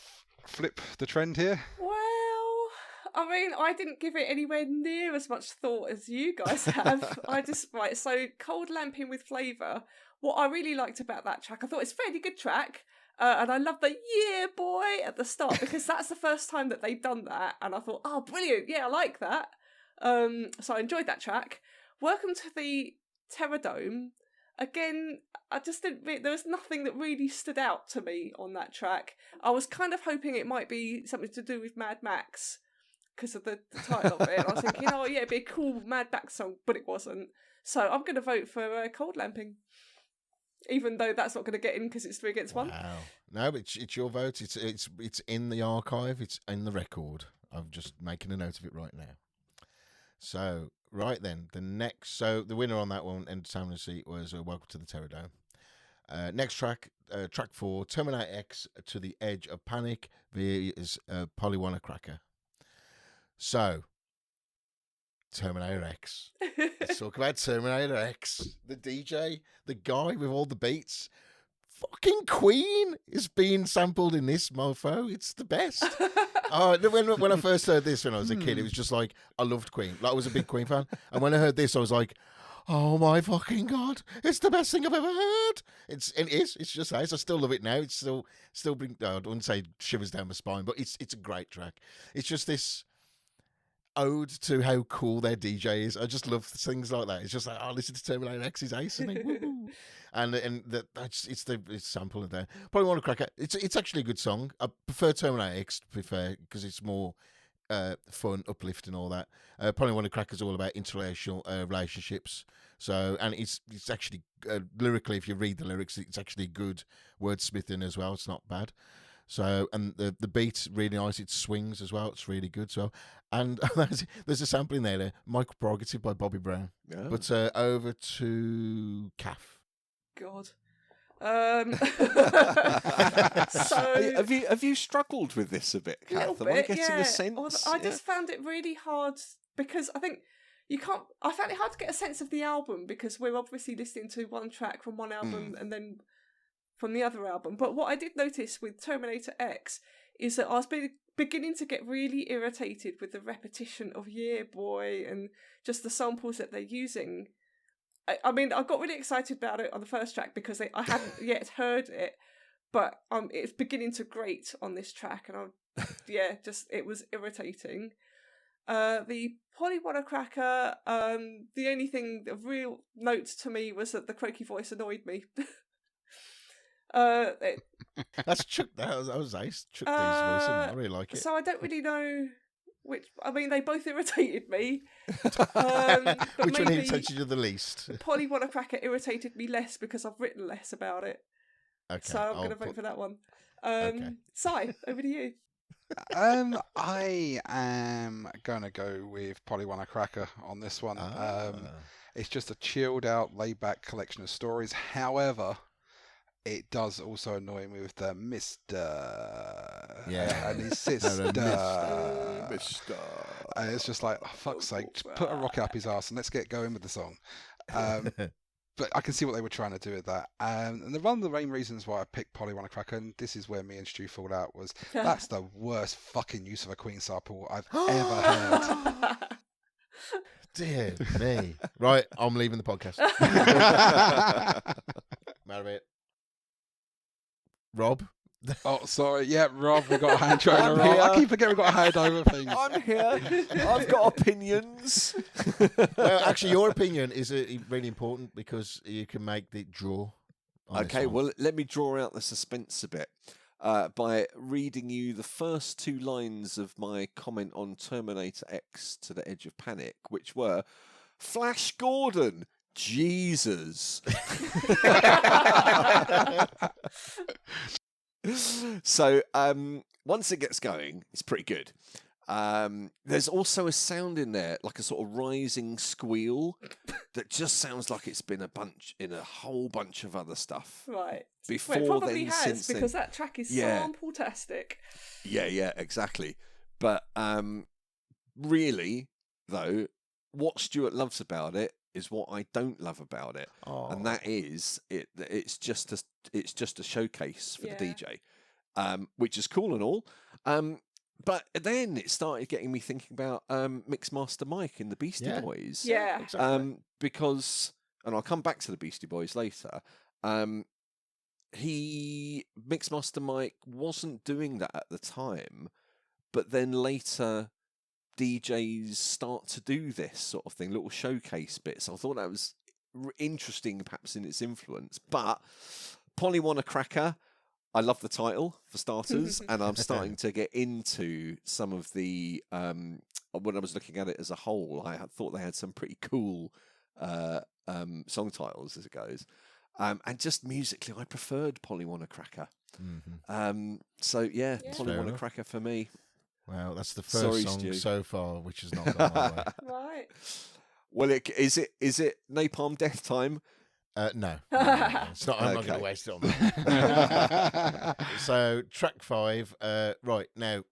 flip the trend here? Well, I mean, I didn't give it anywhere near as much thought as you guys have. So Cold Lampin with Flavour what I really liked about that track, I thought it's a fairly good track. And I love the "yeah, boy" at the start because that's the first time that they've done that. And I thought, oh, brilliant. Yeah, I like that. So I enjoyed that track. Welcome to the Terrordome. Again, I just didn't. There was nothing that really stood out to me on that track. I was kind of hoping it might be something to do with Mad Max because of the title of it. I was thinking, oh yeah, it'd be a cool Mad Max song, but it wasn't. So I'm going to vote for Cold Lamping, even though that's not going to get in because it's 3 against 1. Wow. No, but it's your vote. It's in the archive. It's in the record. I'm just making a note of it right now. So, right then, the winner on that one, Entertainment Seat, was Welcome to the Terrordome. Next track, track 4, Terminator X to the Edge of Panic, is Pollywanacraka. So, Terminator X. Let's talk about Terminator X. The DJ, the guy with all the beats. Fucking Queen is being sampled in this mofo. It's the best. When I first heard this when I was a kid, it was just like, I loved Queen. Like, I was a big Queen fan. And when I heard this, I was like, oh my fucking God, it's the best thing I've ever heard. It is. It's just nice. I still love it now. It's still bring, I wouldn't say shivers down my spine, but it's a great track. It's just this ode to how cool their DJ is. I just love things like that. It's just like, oh, listen to Terminator X, is ace, isn't it? and it's the sample of there. Pollywanacraka. It's actually a good song. I prefer Terminator X, to be fair, because it's more fun, uplifting, all that. Pollywanacraka is all about interracial relationships. So, and it's actually lyrically, if you read the lyrics, it's actually good wordsmithing as well. It's not bad. So, and the beat's really nice. It swings as well. It's really good. So, and there's a sample in there, Michael Prerogative by Bobby Brown. Yeah. But over to Cath. God. So have you struggled with this a bit, Cath? Am I getting a sense? Well, I just found it really hard because I think I found it hard to get a sense of the album because we're obviously listening to one track from one album and then from the other album. But what I did notice with Terminator X is that I was beginning to get really irritated with the repetition of "Yeah, boy" and just the samples that they're using. I mean, I got really excited about it on the first track because I hadn't yet heard it, but it's beginning to grate on this track, and it was irritating. The Pollywanacraka, the only thing of real note to me was that the croaky voice annoyed me. That's Chuck. That was ace. Chuck D's voice. I really like it. So I don't really know which. I mean, they both irritated me. Which one irritated you the least? Pollywanacraka irritated me less because I've written less about it. Okay, so I'm going to vote for that one. Si, over to you. I am going to go with Pollywanacraka on this one. It's just a chilled out, laid back collection of stories. However, it does also annoy me with the Mr. and his sister. Mr. It's just like, oh, fuck's sake, just put a rocket up his arse and let's get going with the song. But I can see what they were trying to do with that. And one of the main reasons why I picked Pollywanacraka, and this is where me and Stu fall out, was that's the worst fucking use of a Queen sample I've ever heard. Dear me. Right, I'm leaving the podcast. I'm out of it. Rob? Oh, sorry. Yeah, Rob, we've got a hand trying to roll. I keep forgetting we've got a hand over things. I'm here. I've got opinions. Well, actually, your opinion is really important because you can make the draw. Okay, well, let me draw out the suspense a bit by reading you the first 2 lines of my comment on Terminator X to the Edge of Panic, which were, Flash Gordon, Jesus. So once it gets going, it's pretty good. There's also a sound in there, like a sort of rising squeal, that just sounds like it's been in a whole bunch of other stuff. Right. Before it probably then, has, since because then. that track is sample-tastic. Yeah, exactly. But really, though, what Stuart loves about it is what I don't love about it, and that is it's just a showcase for the DJ, which is cool and all. But then it started getting me thinking about Mixmaster Mike in the Beastie Boys. Yeah, exactly. Because, and I'll come back to the Beastie Boys later. Mixmaster Mike wasn't doing that at the time, but then later DJs start to do this sort of thing, little showcase bits. I thought that was interesting, perhaps in its influence. But Pollywanacraka, I love the title for starters, and I'm starting to get into some of the. When I was looking at it as a whole, I thought they had some pretty cool song titles as it goes, and just musically, I preferred Pollywanacraka. So yeah, Pollywanacraka for me. Well, that's the first song Stu. so far which has not gone my way. Right. Well, is it Napalm Death Time? No. It's not. I'm not going to waste it on that. So, track 5. Right now,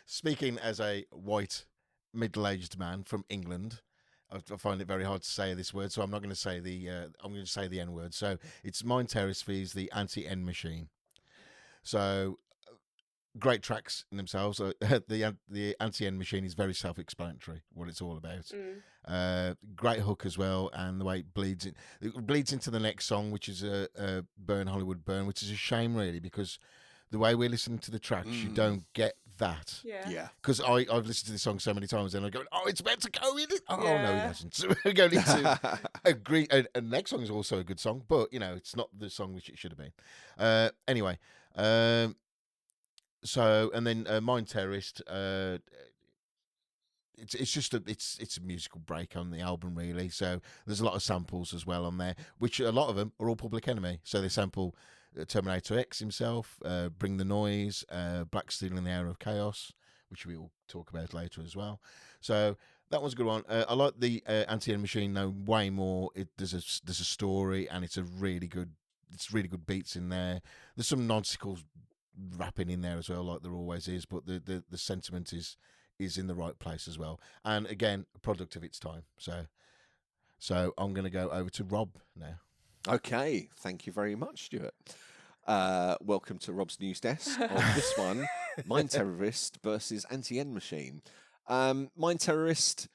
speaking as a white middle-aged man from England, I find it very hard to say this word, so I'm not going to say the. I'm going to say the N word. So it's Mind Terrorist Fees, the Anti-N Machine. So. Great tracks in themselves. The Anti-N Machine is very self-explanatory what it's all about. Great hook as well, and the way it bleeds into the next song, which is a Burn Hollywood Burn, which is a shame really, because the way we're listening to the tracks, you don't get that. Yeah. Because I've listened to this song so many times, and I go, oh, it's meant to go in it. Oh no, it hasn't. So we're going into agree. And the next song is also a good song, but it's not the song which it should have been. Anyway. So, and then Mind Terrorist, it's just it's a musical break on the album really. So there's a lot of samples as well on there, which a lot of them are all Public Enemy. So they sample Terminator X himself, Bring the Noise, Black Steel in the Hour of Chaos, which we will talk about later as well. So that one's a good one. I like the Anti-N Machine though way more. There's a story, and it's really good beats in there. There's some nonsensical rapping in there as well, like there always is, but the sentiment is in the right place as well, and again a product of its time. So I'm going to go over to Rob now. Okay, thank you very much, Stuart. Welcome to Rob's news desk. On this one, Mind Terrorist versus Anti-N Machine. Mind Terrorist,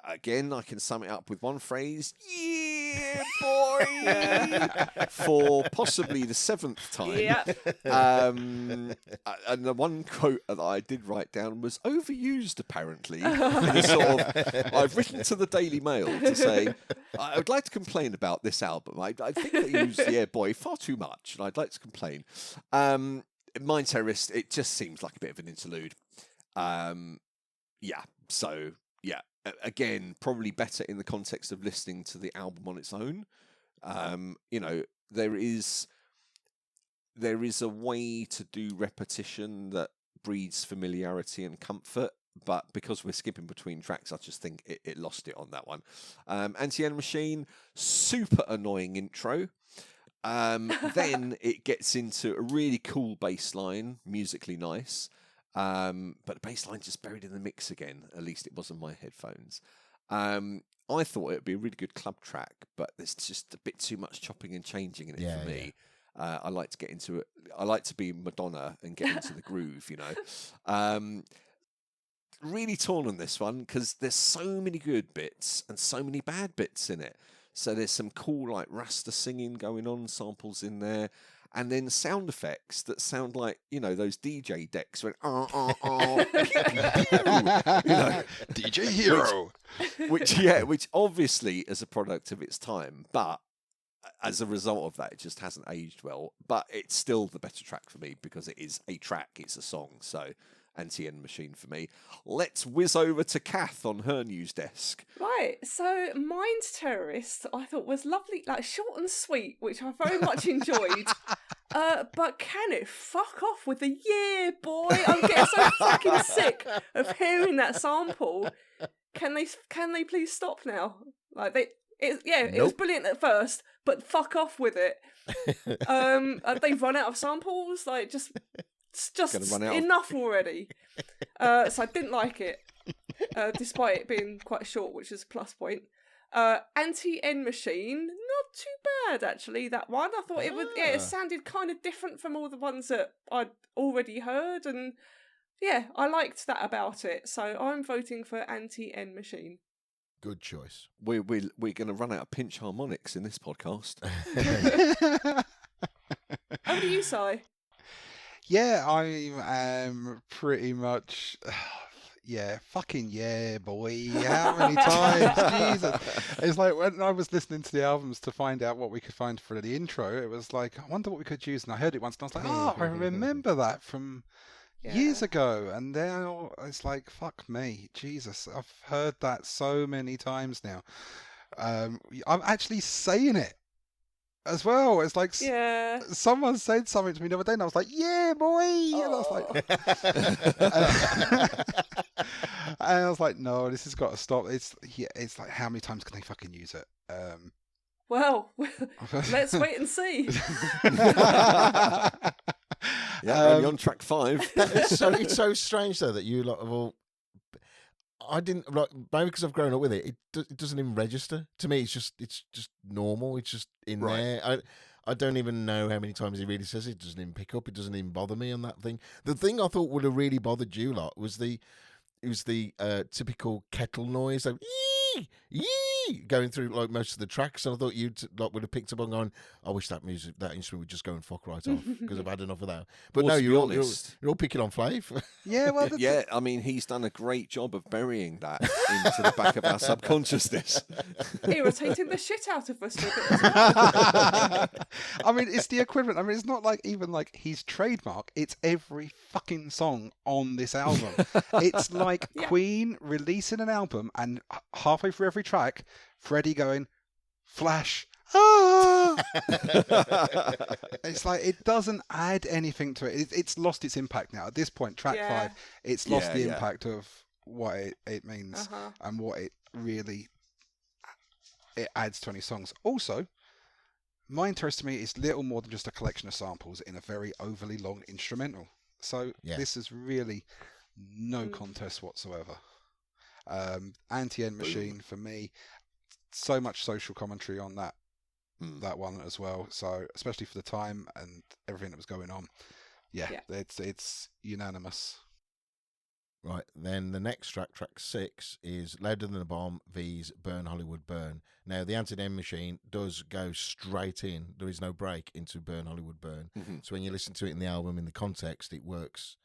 again, I can sum it up with one phrase: yeah, boy, for possibly the 7th time. Yeah. And the one quote that I did write down was overused, apparently. I've written to the Daily Mail to say, I would like to complain about this album. I think they use yeah, boy, far too much, and I'd like to complain. Mind Terrorist, it just seems like a bit of an interlude. Again, probably better in the context of listening to the album on its own. There is a way to do repetition that breeds familiarity and comfort, but because we're skipping between tracks, I just think it lost it on that one. Anti-N Machine, super annoying intro. Then it gets into a really cool bass line, musically nice. But the bass line just buried in the mix again. At least it was on my headphones. I thought it would be a really good club track, but there's just a bit too much chopping and changing in it for me. I like to get into it. I like to be Madonna and get into the groove, Really torn on this one because there's so many good bits and so many bad bits in it. So there's some cool like Rasta singing going on, samples in there. And then sound effects that sound like, those DJ decks went, DJ Hero. Which obviously is a product of its time, but as a result of that, it just hasn't aged well. But it's still the better track for me because it is a track, it's a song. So Anti-N Machine for me. Let's whiz over to Cath on her news desk. Right, so Mind Terrorist I thought was lovely, like short and sweet, which I very much enjoyed. But can it fuck off with the yeah, boy? I'm getting so fucking sick of hearing that sample. Can they please stop now? Like it was brilliant at first, but fuck off with it. They've run out of samples. Like just enough already. So I didn't like it, despite it being quite short, which is a plus point. Anti-N Machine, not too bad actually. That one, I thought it sounded kind of different from all the ones that I'd already heard, and I liked that about it. So I'm voting for Anti-N Machine. Good choice. We're going to run out of pinch harmonics in this podcast. How do you, Si? Yeah, I am pretty much. Yeah, fucking yeah, boy. How many times? Jesus. It's like when I was listening to the albums to find out what we could find for the intro, it was like, I wonder what we could use. And I heard it once and I was like, oh, I remember that from years ago. And now it's like, fuck me. Jesus. I've heard that so many times now. I'm actually saying it as well. It's like someone said something to me the other day and I was like, yeah, boy. And I was like, and I was like, no, this has got to stop. It's like, how many times can they fucking use it? Well, let's wait and see. Only on track 5. It's so strange though that you lot of all. I didn't like, maybe because I've grown up with it. It doesn't even register to me. It's just normal. It's just in there. I don't even know how many times he really says it. It doesn't even pick up. It doesn't even bother me on that thing. The thing I thought would have really bothered you lot was the typical kettle noise, like yee yee, going through like most of the tracks. And I thought you would have picked up on going, I wish that instrument would just go and fuck right off because I've had enough of that. But no, you're all picking on Flav. Yeah, well, I mean, he's done a great job of burying that into the back of our subconsciousness, irritating the shit out of us. I mean, it's the equivalent. I mean, it's not like even like his trademark. It's every fucking song on this album. It's like Queen releasing an album and halfway through every track, Freddie going, Flash. Ah! It's like it doesn't add anything to it. It's lost its impact now. At this point, track 5, it's lost the impact of what it means and what it really adds to any songs. Also, my interest to me is little more than just a collection of samples in a very overly long instrumental. So this is really no contest whatsoever. Anti-End Machine for me, so much social commentary on that one as well. So especially for the time and everything that was going on, it's unanimous. Right, then the next track 6, is Louder Than a Bomb vs Burn Hollywood Burn. Now, the Anti-End Machine does go straight in. There is no break into Burn Hollywood Burn. So when you listen to it in the album, in the context, it works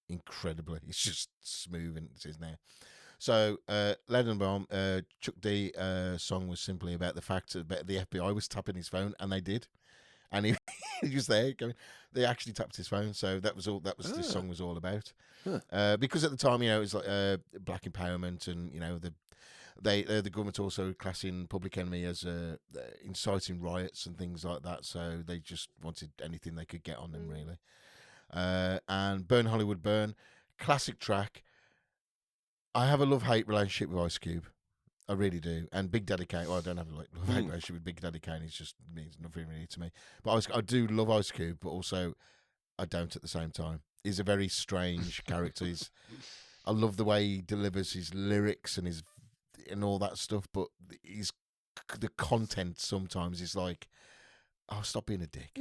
incredibly. It's just smooth and it is there. So, Louder Than a Bomb, Chuck D song was simply about the fact that the FBI was tapping his phone, and they did. And he was there going, they actually tapped his phone. So that was all. This song was all about. Because at the time, it was like black empowerment, and the government also classing Public Enemy as inciting riots and things like that. So they just wanted anything they could get on them, really. And Burn Hollywood Burn, classic track. I have a love-hate relationship with Ice Cube. I really do. And Big Daddy Kane, I don't have a love-hate relationship with Big Daddy Kane. It just means nothing really to me. But I do love Ice Cube, but also I don't at the same time. He's a very strange character. I love the way he delivers his lyrics and all that stuff, but the content sometimes is like, oh, stop being a dick.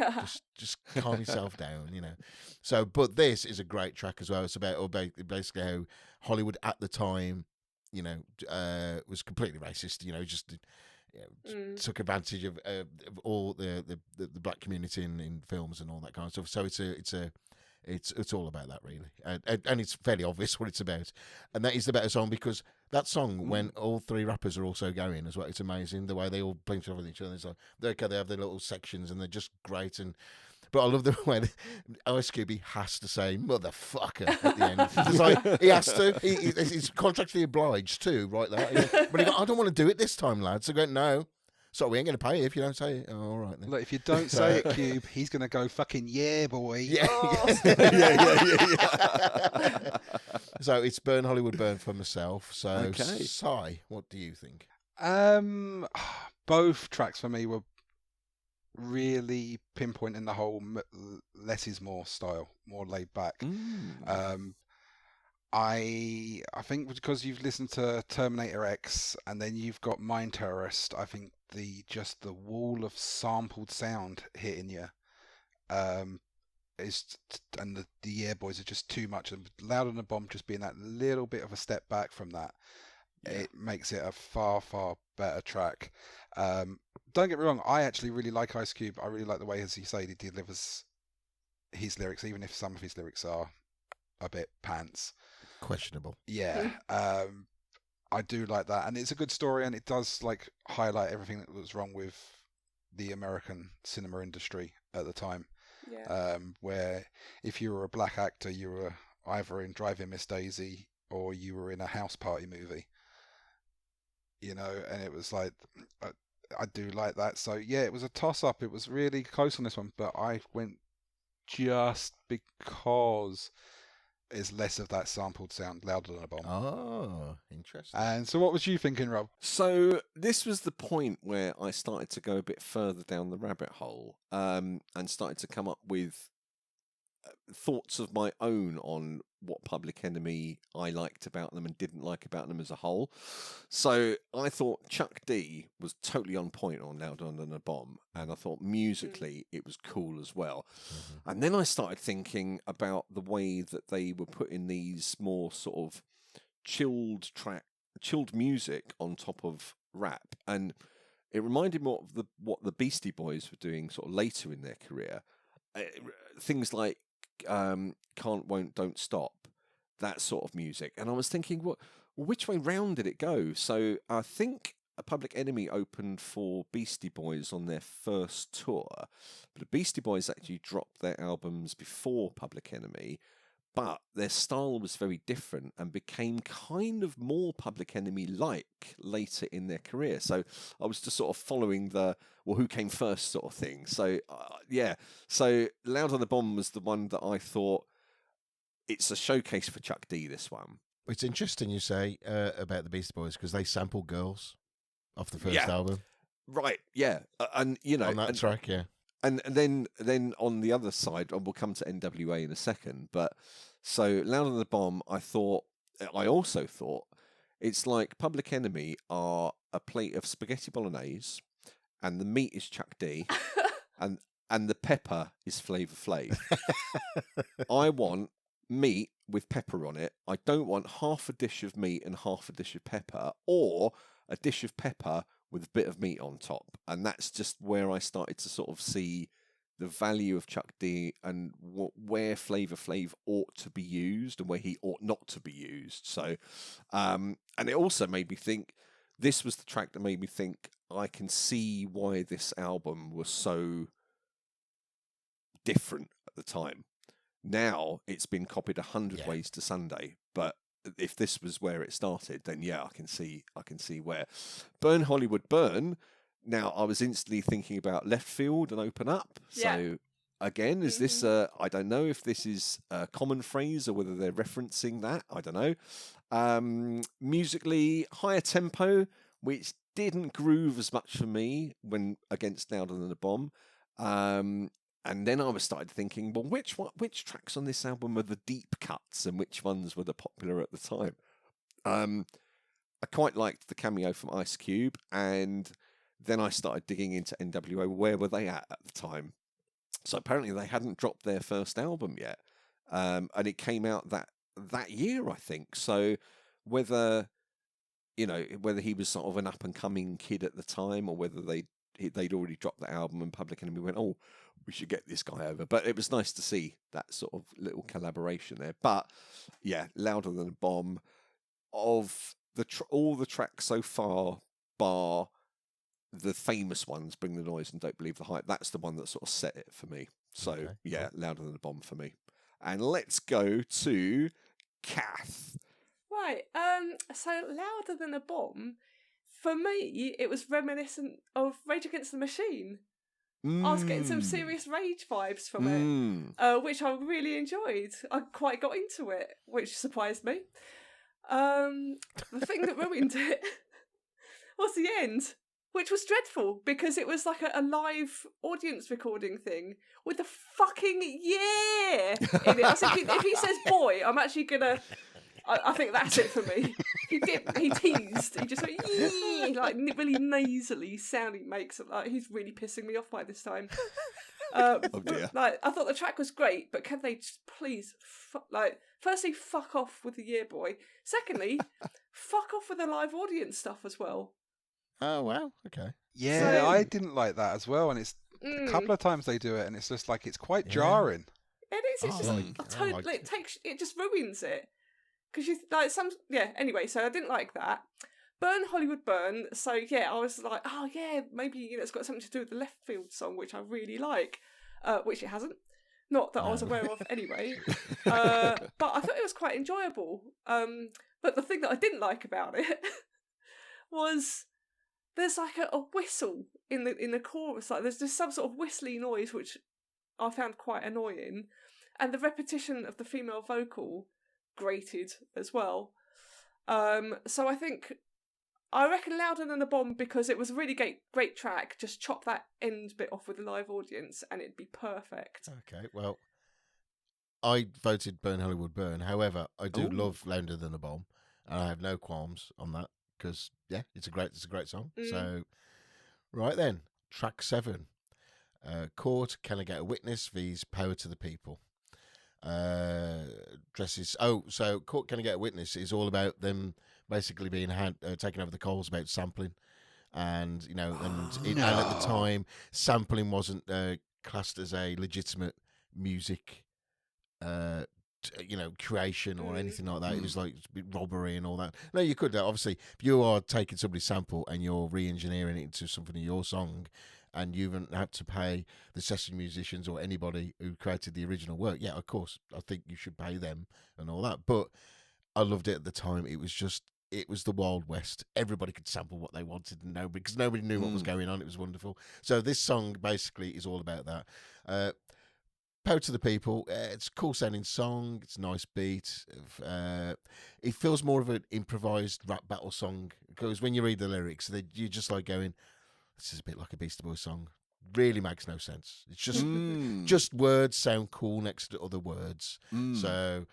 Just calm yourself down, So, but this is a great track as well. It's about basically how Hollywood at the time, was completely racist. Just took advantage of all the black community in films and all that kind of stuff. So it's all about that, really, and it's fairly obvious what it's about. And that is the better song, because that song, when all 3 rappers are also going as well, it's amazing the way they all play off with each other. It's like, they have their little sections and they're just great. But I love the way Ice Cube has to say "motherfucker" at the end. It's like he has to. He's contractually obliged to write that. But he goes, I don't want to do it this time, lads. So I go, no. So we ain't going to pay you if you don't say it. Oh, all right then. Look, if you don't say it, Cube, he's going to go fucking yeah, boy. Yeah. Yeah. So it's Burn Hollywood Burn for myself. So, Si, what do you think? Both tracks for me were really pinpointing the whole less is more style, more laid back. I think because you've listened to Terminator X and then you've got Mind Terrorist, I think the wall of sampled sound hitting you is, and the Air Boys are just too much. And Louder Than a Bomb just being that little bit of a step back from that. it makes it a far, far better track. Don't get me wrong, I actually really like Ice Cube. I really like the way, as you say, he delivers his lyrics, even if some of his lyrics are a bit pants. Questionable. Yeah. I do like that, and it's a good story, and it does like highlight everything that was wrong with the American cinema industry at the time. Yeah. Where if you were a black actor, you were either in Driving Miss Daisy or you were in a house party movie. You know, and it was like, I do like that. So yeah, it was a toss up. It was really close on this one, but I went just because is less of that sampled sound, louder than a bomb. Oh, interesting. And so what was you thinking, Rob? So this was the point where I started to go a bit further down the rabbit hole, and started to come up with thoughts of my own on what Public Enemy I liked about them and didn't like about them as a whole. So I thought Chuck D was totally on point on Louder Than a Bomb, and I thought musically it was cool as well. Mm-hmm. And then I started thinking about the way that they were putting these more sort of chilled music on top of rap, and it reminded me of what the Beastie Boys were doing sort of later in their career. Things like Can't, Won't, Don't Stop, that sort of music. And I was thinking, which way round did it go? So I think Public Enemy opened for Beastie Boys on their first tour, but the Beastie Boys actually dropped their albums before Public Enemy, but their style was very different and became kind of more Public Enemy-like later in their career. So I was just sort of following the, who came first sort of thing. So, yeah. So Loud on the Bomb was the one that I thought, it's a showcase for Chuck D, this one. It's interesting you say about the Beastie Boys, because they sampled Girls off the first album. Right, yeah. And, you know... on that track, yeah. And then on the other side, and we'll come to NWA in a second, but so Loud on the Bomb, I also thought, it's like Public Enemy are a plate of spaghetti bolognese, and the meat is Chuck D, and the pepper is Flavour Flav. I want meat with pepper on it. I don't want half a dish of meat and half a dish of pepper, or a dish of pepper with a bit of meat on top. And that's just where I started to sort of see the value of Chuck D and where Flavour Flav ought to be used and where he ought not to be used. So, and it also made me think, this was the track that made me think, I can see why this album was so different at the time. Now it's been copied 100 ways to Sunday, but if this was where it started, then yeah, I can see where. Burn Hollywood Burn. Now I was instantly thinking about Left Field and Open Up. Yeah. So again, is this I don't know if this is a common phrase or whether they're referencing that. I don't know. Musically, higher tempo, which didn't groove as much for me when against Louder Than a Bomb. And then I started thinking, well, which tracks on this album are the deep cuts and which ones were the popular at the time? I quite liked the cameo from Ice Cube, and then I started digging into NWA. Where were they at the time? So apparently they hadn't dropped their first album yet, and it came out that year, I think. So whether he was sort of an up and coming kid at the time, or whether they'd already dropped the album and Public Enemy went, oh, we should get this guy over. But it was nice to see that sort of little collaboration there. But yeah, Louder Than a Bomb, of all the tracks so far, bar the famous ones, Bring the Noise and Don't Believe the Hype, that's the one that sort of set it for me. So Okay, yeah, Louder Than a Bomb for me. And let's go to Cath. Right. So Louder Than a Bomb, for me, it was reminiscent of Rage Against the Machine. I was getting some serious Rage vibes from it, which I really enjoyed. I quite got into it, which surprised me. The thing that ruined it was the end, which was dreadful because it was like a live audience recording thing with a fucking yeah in it. I was thinking, if he says boy, I'm actually gonna. I think that's it for me. He teased. He just went, yeah, like really nasally sound he makes. Like, he's really pissing me off by this time. Oh dear. Like, I thought the track was great, but can they just please, firstly, fuck off with the Year Boy. Secondly, fuck off with the live audience stuff as well. Oh, wow. Okay. Yeah, So- I didn't like that as well, and it's a couple of times they do it, and it's just like it's quite jarring. It is. It's just it just ruins it because you like some. Yeah. Anyway, so I didn't like that. Burn Hollywood Burn. So yeah, I was like, oh yeah, maybe it's got something to do with the Left Field song, which I really like, which it hasn't. Not that I was aware of anyway. But I thought it was quite enjoyable. But the thing that I didn't like about it was there's like a whistle in the chorus. Like there's just some sort of whistly noise which I found quite annoying, and the repetition of the female vocal grated as well. So I reckon Louder Than a Bomb, because it was a really great track. Just chop that end bit off with the live audience, and it'd be perfect. Okay, well, I voted Burn Hollywood Burn. However, I do love Louder Than a Bomb, and I have no qualms on that because it's a great song. So, right then, track 7, Court, Can I Get a Witness? V's Power to the People. Dresses. Oh, so Court, Can I Get a Witness is all about them basically being taking over the coals about sampling, and and at the time sampling wasn't classed as a legitimate music creation or anything like that. It was like robbery and all that. No, you could obviously, if you are taking somebody's sample and you're re-engineering it into something in your song, and you haven't had to pay the session musicians or anybody who created the original work, yeah, of course, I think you should pay them and all that. But I loved it at the time. It was the Wild West. Everybody could sample what they wanted, and because nobody knew what was going on. It was wonderful. So this song basically is all about that. Power to the People. It's a cool sounding song. It's a nice beat. It feels more of an improvised rap battle song, because when you read the lyrics, you're just like going, this is a bit like a Beastie Boys song. Really makes no sense. It's just words sound cool next to other words. So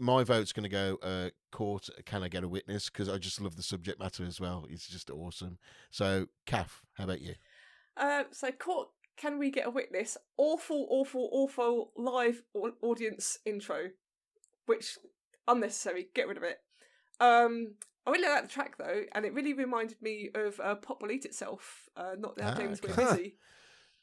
my vote's going to go Court, Can I Get a Witness? Because I just love the subject matter as well. It's just awesome. So, Cath, how about you? So Court, Can We Get a Witness? Awful live audience intro, which unnecessary. Get rid of it. I really like the track though, and it really reminded me of Pop Will Eat Itself, not Now James We're Busy.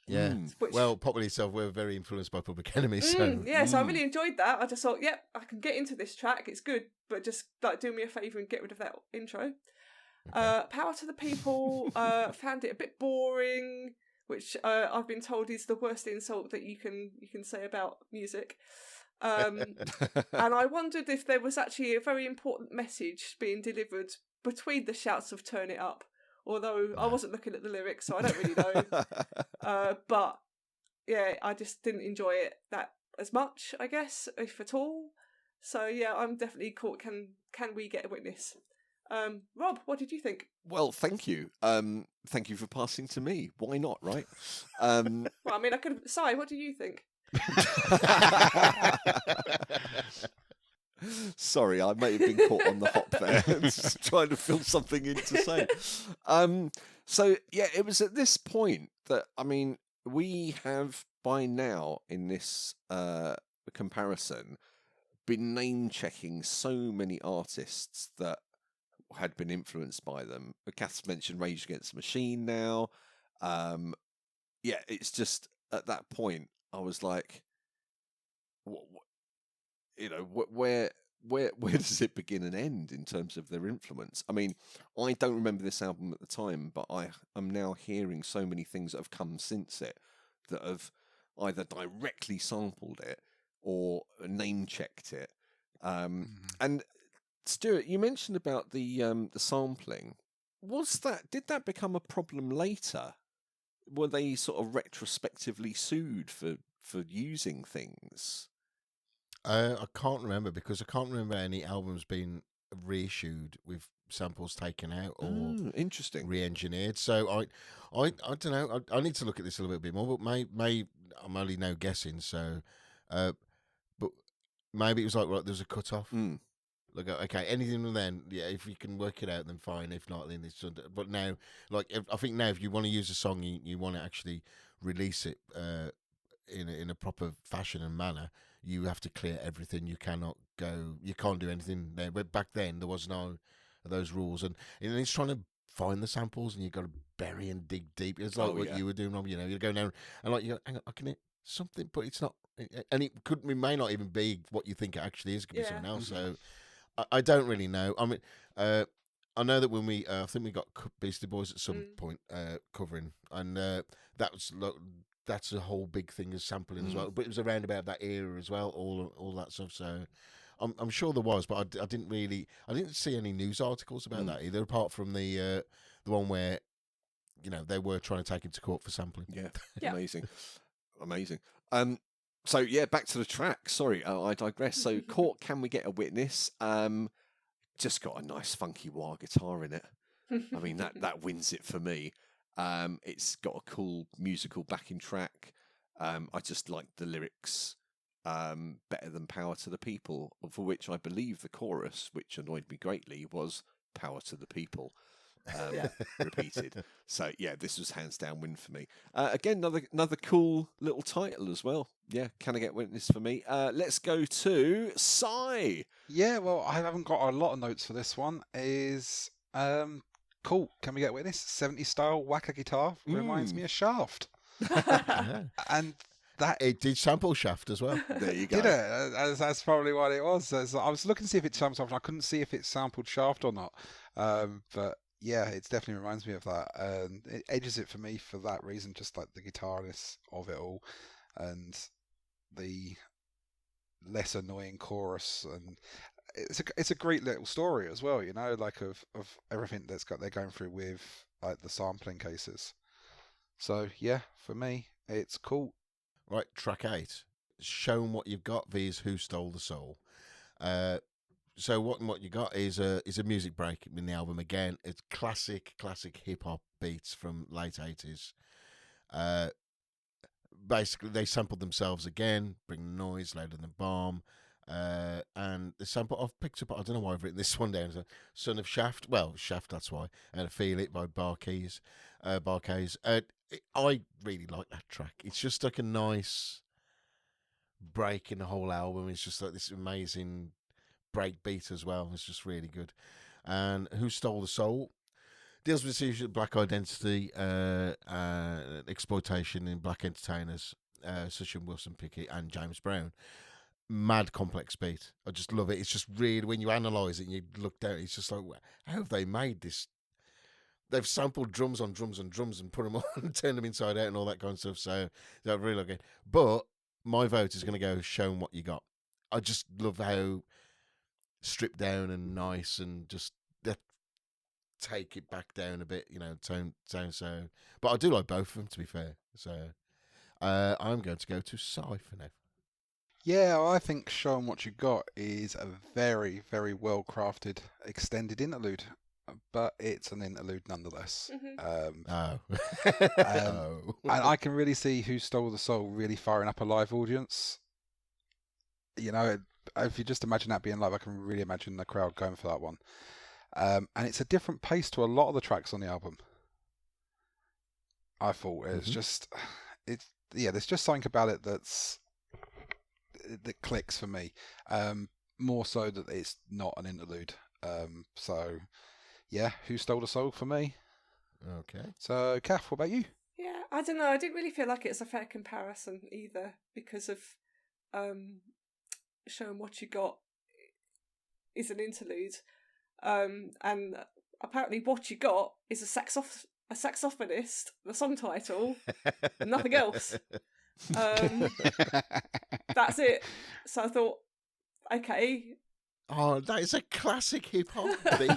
Yeah. Well, Pop Will Eat Itself, we're very influenced by Public Enemy. So so I really enjoyed that. I just thought, I can get into this track. It's good, but just do me a favour and get rid of that intro. Okay. Power to the People. Found it a bit boring, which I've been told is the worst insult that you can say about music. And I wondered if there was actually a very important message being delivered between the shouts of "Turn It Up." Although I wasn't looking at the lyrics, so I don't really know. But yeah, I just didn't enjoy it that as much, I guess, if at all. So yeah, I'm definitely caught. Can we get a witness? Rob, what did you think? Well, thank you. Thank you for passing to me. Why not, right? Well, I mean, I could. Si, what do you think? Sorry, I may have been caught on the hop there, just trying to fill something in to say. So yeah, it was at this point that we have by now in this comparison been name checking so many artists that had been influenced by them. Cath's mentioned Rage Against the Machine now. Yeah, it's just at that point I was like, where does it begin and end in terms of their influence? I mean, I don't remember this album at the time, but I am now hearing so many things that have come since it that have either directly sampled it or name checked it. And Stuart, you mentioned about the sampling. Did that become a problem later? Were they sort of retrospectively sued for using things? I can't remember, because I can't remember any albums being reissued with samples taken out or interesting re-engineered. So I don't know. I need to look at this a little bit more. But may I'm only now guessing. So, but maybe it was like, right, there's a cut off. Look, okay, anything from then, yeah, if you can work it out, then fine. If not, then it's. But now, like, I think now, if you want to use a song, you want to actually release it in a proper fashion and manner. You have to clear everything. You cannot go. You can't do anything there. But back then, there was no of those rules, and it's trying to find the samples, and you've got to bury and dig deep. It's like what you were doing, Rob. You go down and like you go, hang on, I can hit something, but it's not, and it may not even be what you think it actually is. It could be something else. So. I don't really know. I mean, I know that when I think we got Beastie Boys at some point covering, and that's a whole big thing as sampling as well. But it was around about that era as well, all that stuff. So I'm sure there was, but I didn't see any news articles about that either, apart from the one where they were trying to take him to court for sampling. Yeah, amazing. So yeah, back to the track. Sorry, I digress. So, Court, Can We Get a Witness? Just got a nice funky wah guitar in it. I mean, that wins it for me. It's got a cool musical backing track. I just like the lyrics better than Power to the People, for which I believe the chorus, which annoyed me greatly, was Power to the People. Repeated. So yeah, this was hands down win for me. Again, another cool little title as well. Yeah, Can I Get Witness for me? Let's go to Sai. Yeah, well, I haven't got a lot of notes for this one. Is cool. Can we get witness? 70s style whacker guitar reminds me of Shaft. And that it did sample Shaft as well. There you go. Did it? That's probably what it was. I was looking to see if it sampled. I couldn't see if it sampled Shaft or not. But yeah, it definitely reminds me of that. It edges it for me for that reason, just like the guitarness of it all, and the less annoying chorus, and it's a great little story as well. Like of everything they're going through with like the sampling cases. So yeah, for me, it's cool. Right, track 8. Show 'em What You've Got vs Who Stole the Soul. So what you got is a music break in the album again. It's classic hip hop beats from late 80s. Basically, they sampled themselves again, bring the noise louder than bomb. And the sample I've picked up, I don't know why I've written this one down. Son of Shaft. Well, Shaft, that's why. And Feel It by Barcase. I really like that track. It's just like a nice break in the whole album. It's just like this amazing break beat as well. It's just really good. And Who Stole the Soul deals with issues of black identity, exploitation in black entertainers, such as Wilson Pickett and James Brown. Mad complex beat. I just love it. It's just really, when you analyse it and you look down, it's just like, how have they made this? They've sampled drums on drums and drums and put them on and turned them inside out and all that kind of stuff. So I really like it. But my vote is going to go Show 'Em What You Got. I just love how stripped down and nice, and just take it back down a bit, tone. So, but I do like both of them, to be fair. So I'm going to go to Sai for now. Yeah, I think Show 'Em What You Got is a very, very well crafted extended interlude, but it's an interlude nonetheless. Oh. And I can really see Who Stole the Soul really firing up a live audience. If you just imagine that being live, I can really imagine the crowd going for that one. And it's a different pace to a lot of the tracks on the album. I thought it's just, there's just something about it that clicks for me. More so that it's not an interlude. So yeah, Who Stole the Soul for me. Okay. So Cath, what about you? Yeah, I don't know. I didn't really feel like it's a fair comparison either, because of Show 'Em What You Got is an interlude, and apparently What You Got is a saxophonist, the song title, nothing else. That's it. So I thought, okay. Oh, that is a classic hip hop beat.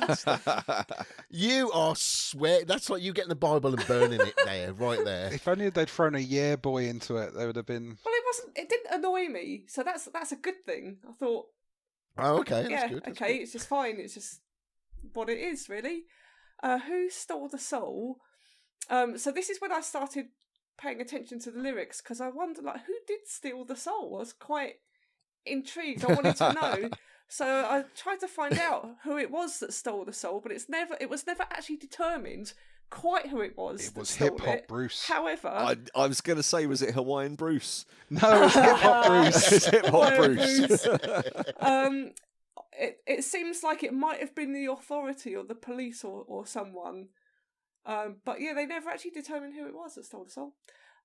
You are that's like you getting the Bible and burning it there, right there. If only they'd thrown a Yeah Boy into it, they would have been. Well, it didn't annoy me, so that's a good thing. I thought. Oh, okay, that's yeah, good. That's okay, good. it's just fine. It's just what it is, really. Who Stole the Soul? So this is when I started paying attention to the lyrics, because I wondered, who did steal the soul? I was quite intrigued. I wanted to know. So I tried to find out who it was that stole the soul, but it was never actually determined quite who it was. It that was stole Hip Hop it. Bruce. However, I was going to say, was it Hawaiian Bruce? No, it's Hip Hop Bruce. It's Hip Hop Hawaiian Bruce. it seems like it might have been the authority or the police or someone. But yeah, they never actually determined who it was that stole the soul.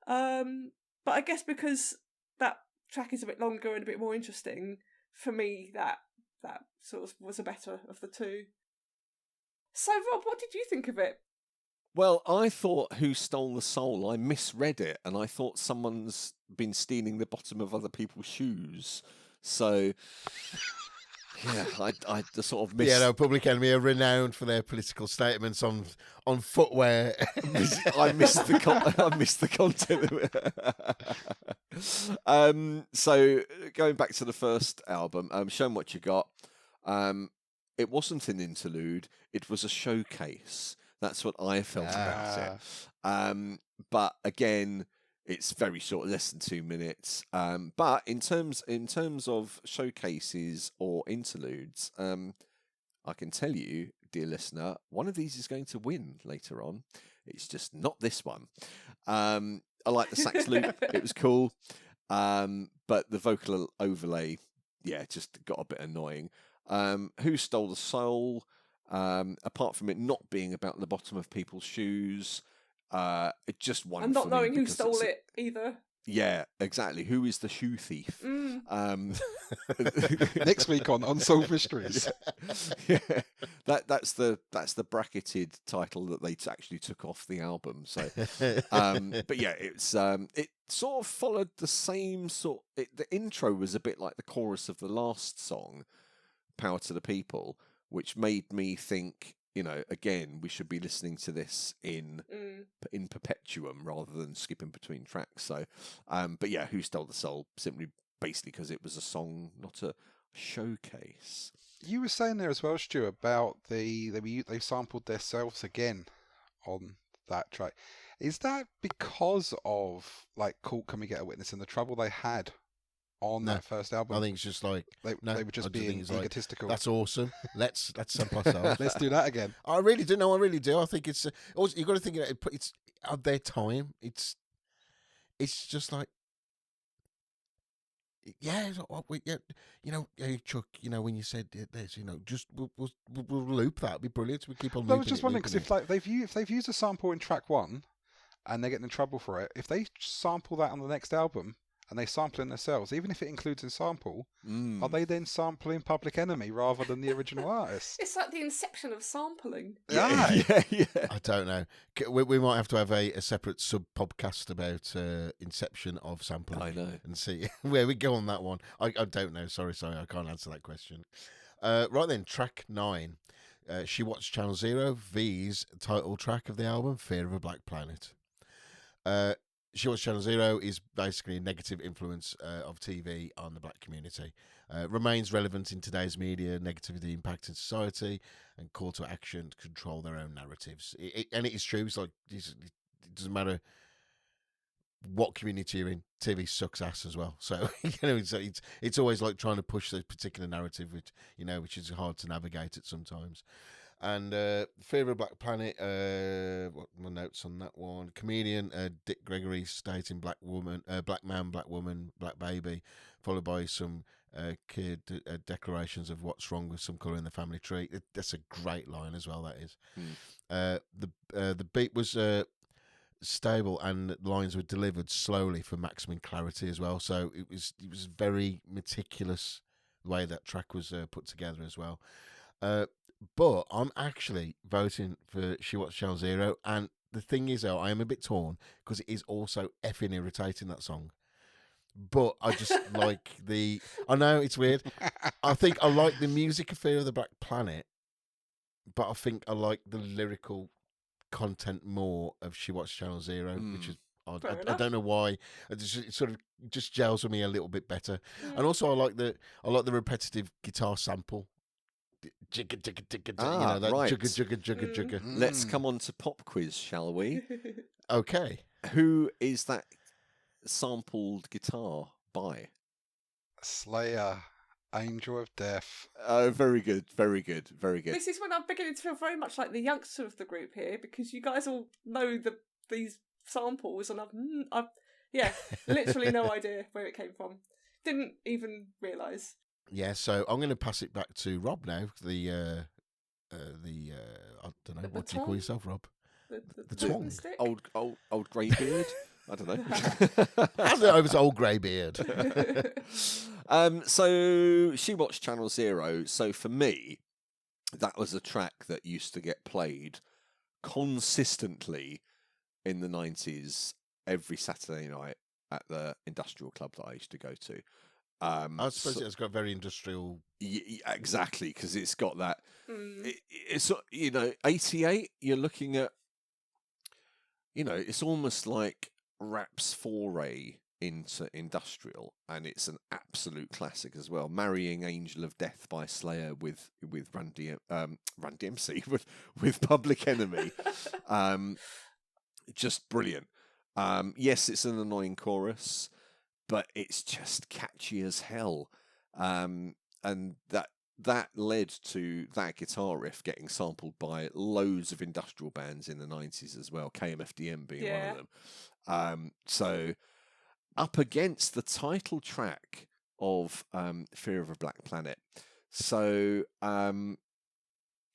But I guess because that track is a bit longer and a bit more interesting, for me, that sort of was the better of the two. So, Rob, what did you think of it? Well, I thought Who Stole the Soul? I misread it, and I thought someone's been stealing the bottom of other people's shoes. So, yeah, I just sort of missed... Yeah, no, Public Enemy are renowned for their political statements on footwear. I missed the content of it. So, going back to the first album, Show 'em What You Got, it wasn't an interlude, it was a showcase. That's what I felt about it. But again, it's very short, less than 2 minutes. But in terms of showcases or interludes, I can tell you, dear listener, one of these is going to win later on. It's just not this one. I like the sax loop; it was cool. But the vocal overlay, yeah, just got a bit annoying. Who Stole the Soul? Apart from it not being about the bottom of people's shoes, it just won. And not for me knowing who because stole it either. Yeah, exactly. Who is the shoe thief? Next week on Unsolved Mysteries. Yeah, that's the bracketed title that they actually took off the album. So, but yeah, it sort of followed the same sort. The intro was a bit like the chorus of the last song, "Power to the People," which made me think, again, we should be listening to this in perpetuum rather than skipping between tracks. So, but yeah, Who Stole the Soul? Simply, basically, because it was a song, not a showcase. You were saying there as well, Stu, about they sampled themselves again on that track. Is that because of like Court Can We Get a Witness and the trouble they had on that first album? I think it's just like they were just being egotistical. That's awesome. Let's sample ourselves. Let's do that again. I really do. No, I really do. I think it's also, you got to think it's of their time. It's just like, yeah, Chuck. When you said this, just we'll loop that. It'd be brilliant. We keep on. I was just wondering because if they've used a sample in track 1 and they're getting in trouble for it, if they sample that on the next album and they sample it themselves, even if it includes a sample, are they then sampling Public Enemy rather than the original artist? It's like the inception of sampling. Yeah. I don't know. We might have to have a separate sub-podcast about inception of sampling. I know. And see where we go on that one. I don't know. Sorry, I can't answer that question. Right then, track 9. She Watched Channel Zero, V's title track of the album, Fear of a Black Planet. She Watched Channel Zero is basically a negative influence of TV on the black community. Remains relevant in today's media, negativity impacting society, and call to action to control their own narratives. And it is true. It's like it doesn't matter what community you're in. TV sucks ass as well. So it's always like trying to push this particular narrative, which is hard to navigate at sometimes. And Fear of a Black Planet, what my notes on that one? Comedian Dick Gregory stating black man, black woman, black baby, followed by some kid declarations of what's wrong with some colour in the family tree. That's a great line as well, that is. The beat was stable and lines were delivered slowly for maximum clarity as well. So it was very meticulous the way that track was put together as well. But I'm actually voting for She Watched Channel Zero, and the thing is, though, I am a bit torn because it is also effing irritating, that song. But I just like I know it's weird. I think I like the music of Fear of the Black Planet, but I think I like the lyrical content more of She Watched Channel Zero, which is odd. I don't know why. It sort of just gels with me a little bit better. And also I like the repetitive guitar sample. Jigga, jigga, jigga, that right. jugga, jugga, jugga. Let's come on to pop quiz, shall we? Okay. Who is that sampled guitar by? Slayer. Angel of Death. Very good, very good, very good. This is when I'm beginning to feel very much like the youngster of the group here, because you guys all know these samples, and I've literally no idea where it came from. Didn't even realise. Yeah, so I'm going to pass it back to Rob now. I don't know, what do you call yourself, Rob? The twang. stick? Old grey beard. I don't know. I don't know if it's old grey beard. So she watched Channel Zero. So for me, that was a track that used to get played consistently in the 90s every Saturday night at the industrial club that I used to go to. I suppose it's got very industrial. Exactly, because it's got that. It's 88. You're looking at. It's almost like rap's foray into industrial, and it's an absolute classic as well. Marrying Angel of Death by Slayer with Run DMC with Public Enemy, just brilliant. Yes, it's an annoying chorus, but it's just catchy as hell, and that led to that guitar riff getting sampled by loads of industrial bands in the 90s as well, KMFDM being one of them. So up against the title track of Fear of a Black Planet. So I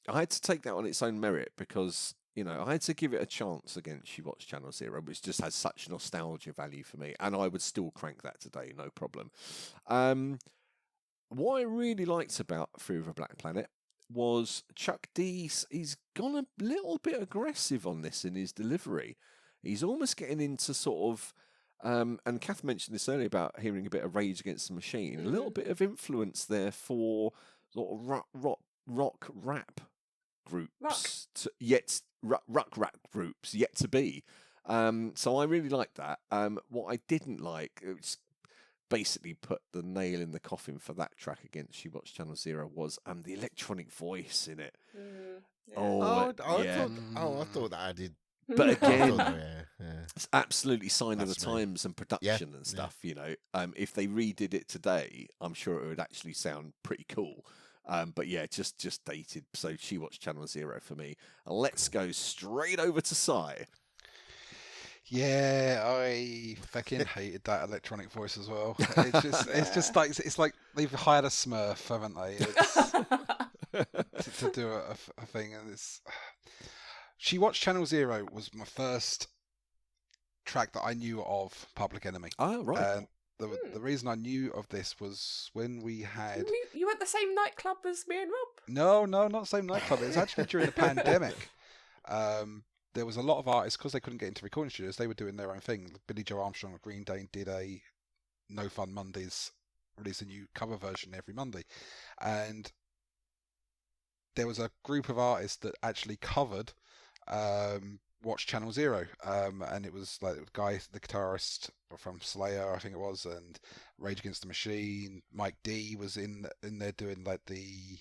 had to take that on its own merit because, I had to give it a chance against She Watched Channel Zero, which just has such nostalgia value for me, and I would still crank that today, no problem. What I really liked about Fear of a Black Planet was Chuck D. He's gone a little bit aggressive on this in his delivery. He's almost getting into sort of, and Cath mentioned this earlier about hearing a bit of Rage Against the Machine, a little bit of influence there for sort of rock rap groups, rock rap groups yet to be. So I really liked that. What I didn't like, it's basically put the nail in the coffin for that track against She Watched Channel Zero, was the electronic voice in it. I thought that added. But again, yeah. it's absolutely sign of the times and production and stuff. If they redid it today, I'm sure it would actually sound pretty cool. But yeah, just dated. So She Watched Channel Zero for me. Let's go straight over to Sai. Yeah, I fucking hated that electronic voice as well. It's like they've hired a Smurf, haven't they? to do a thing, and it's. She Watched Channel Zero was my first track that I knew of Public Enemy. Oh, right. And the reason I knew of this was when we had. You went the same nightclub as me and Rob? No, not the same nightclub. It was actually during the pandemic. There was a lot of artists, because they couldn't get into recording studios, they were doing their own thing. Billy Joe Armstrong of Green Day did a No Fun Mondays, released a new cover version every Monday. And there was a group of artists that actually covered Watch Channel Zero. And it was like the guitarist from Slayer, I think it was, and Rage Against the Machine. Mike D was in there doing like the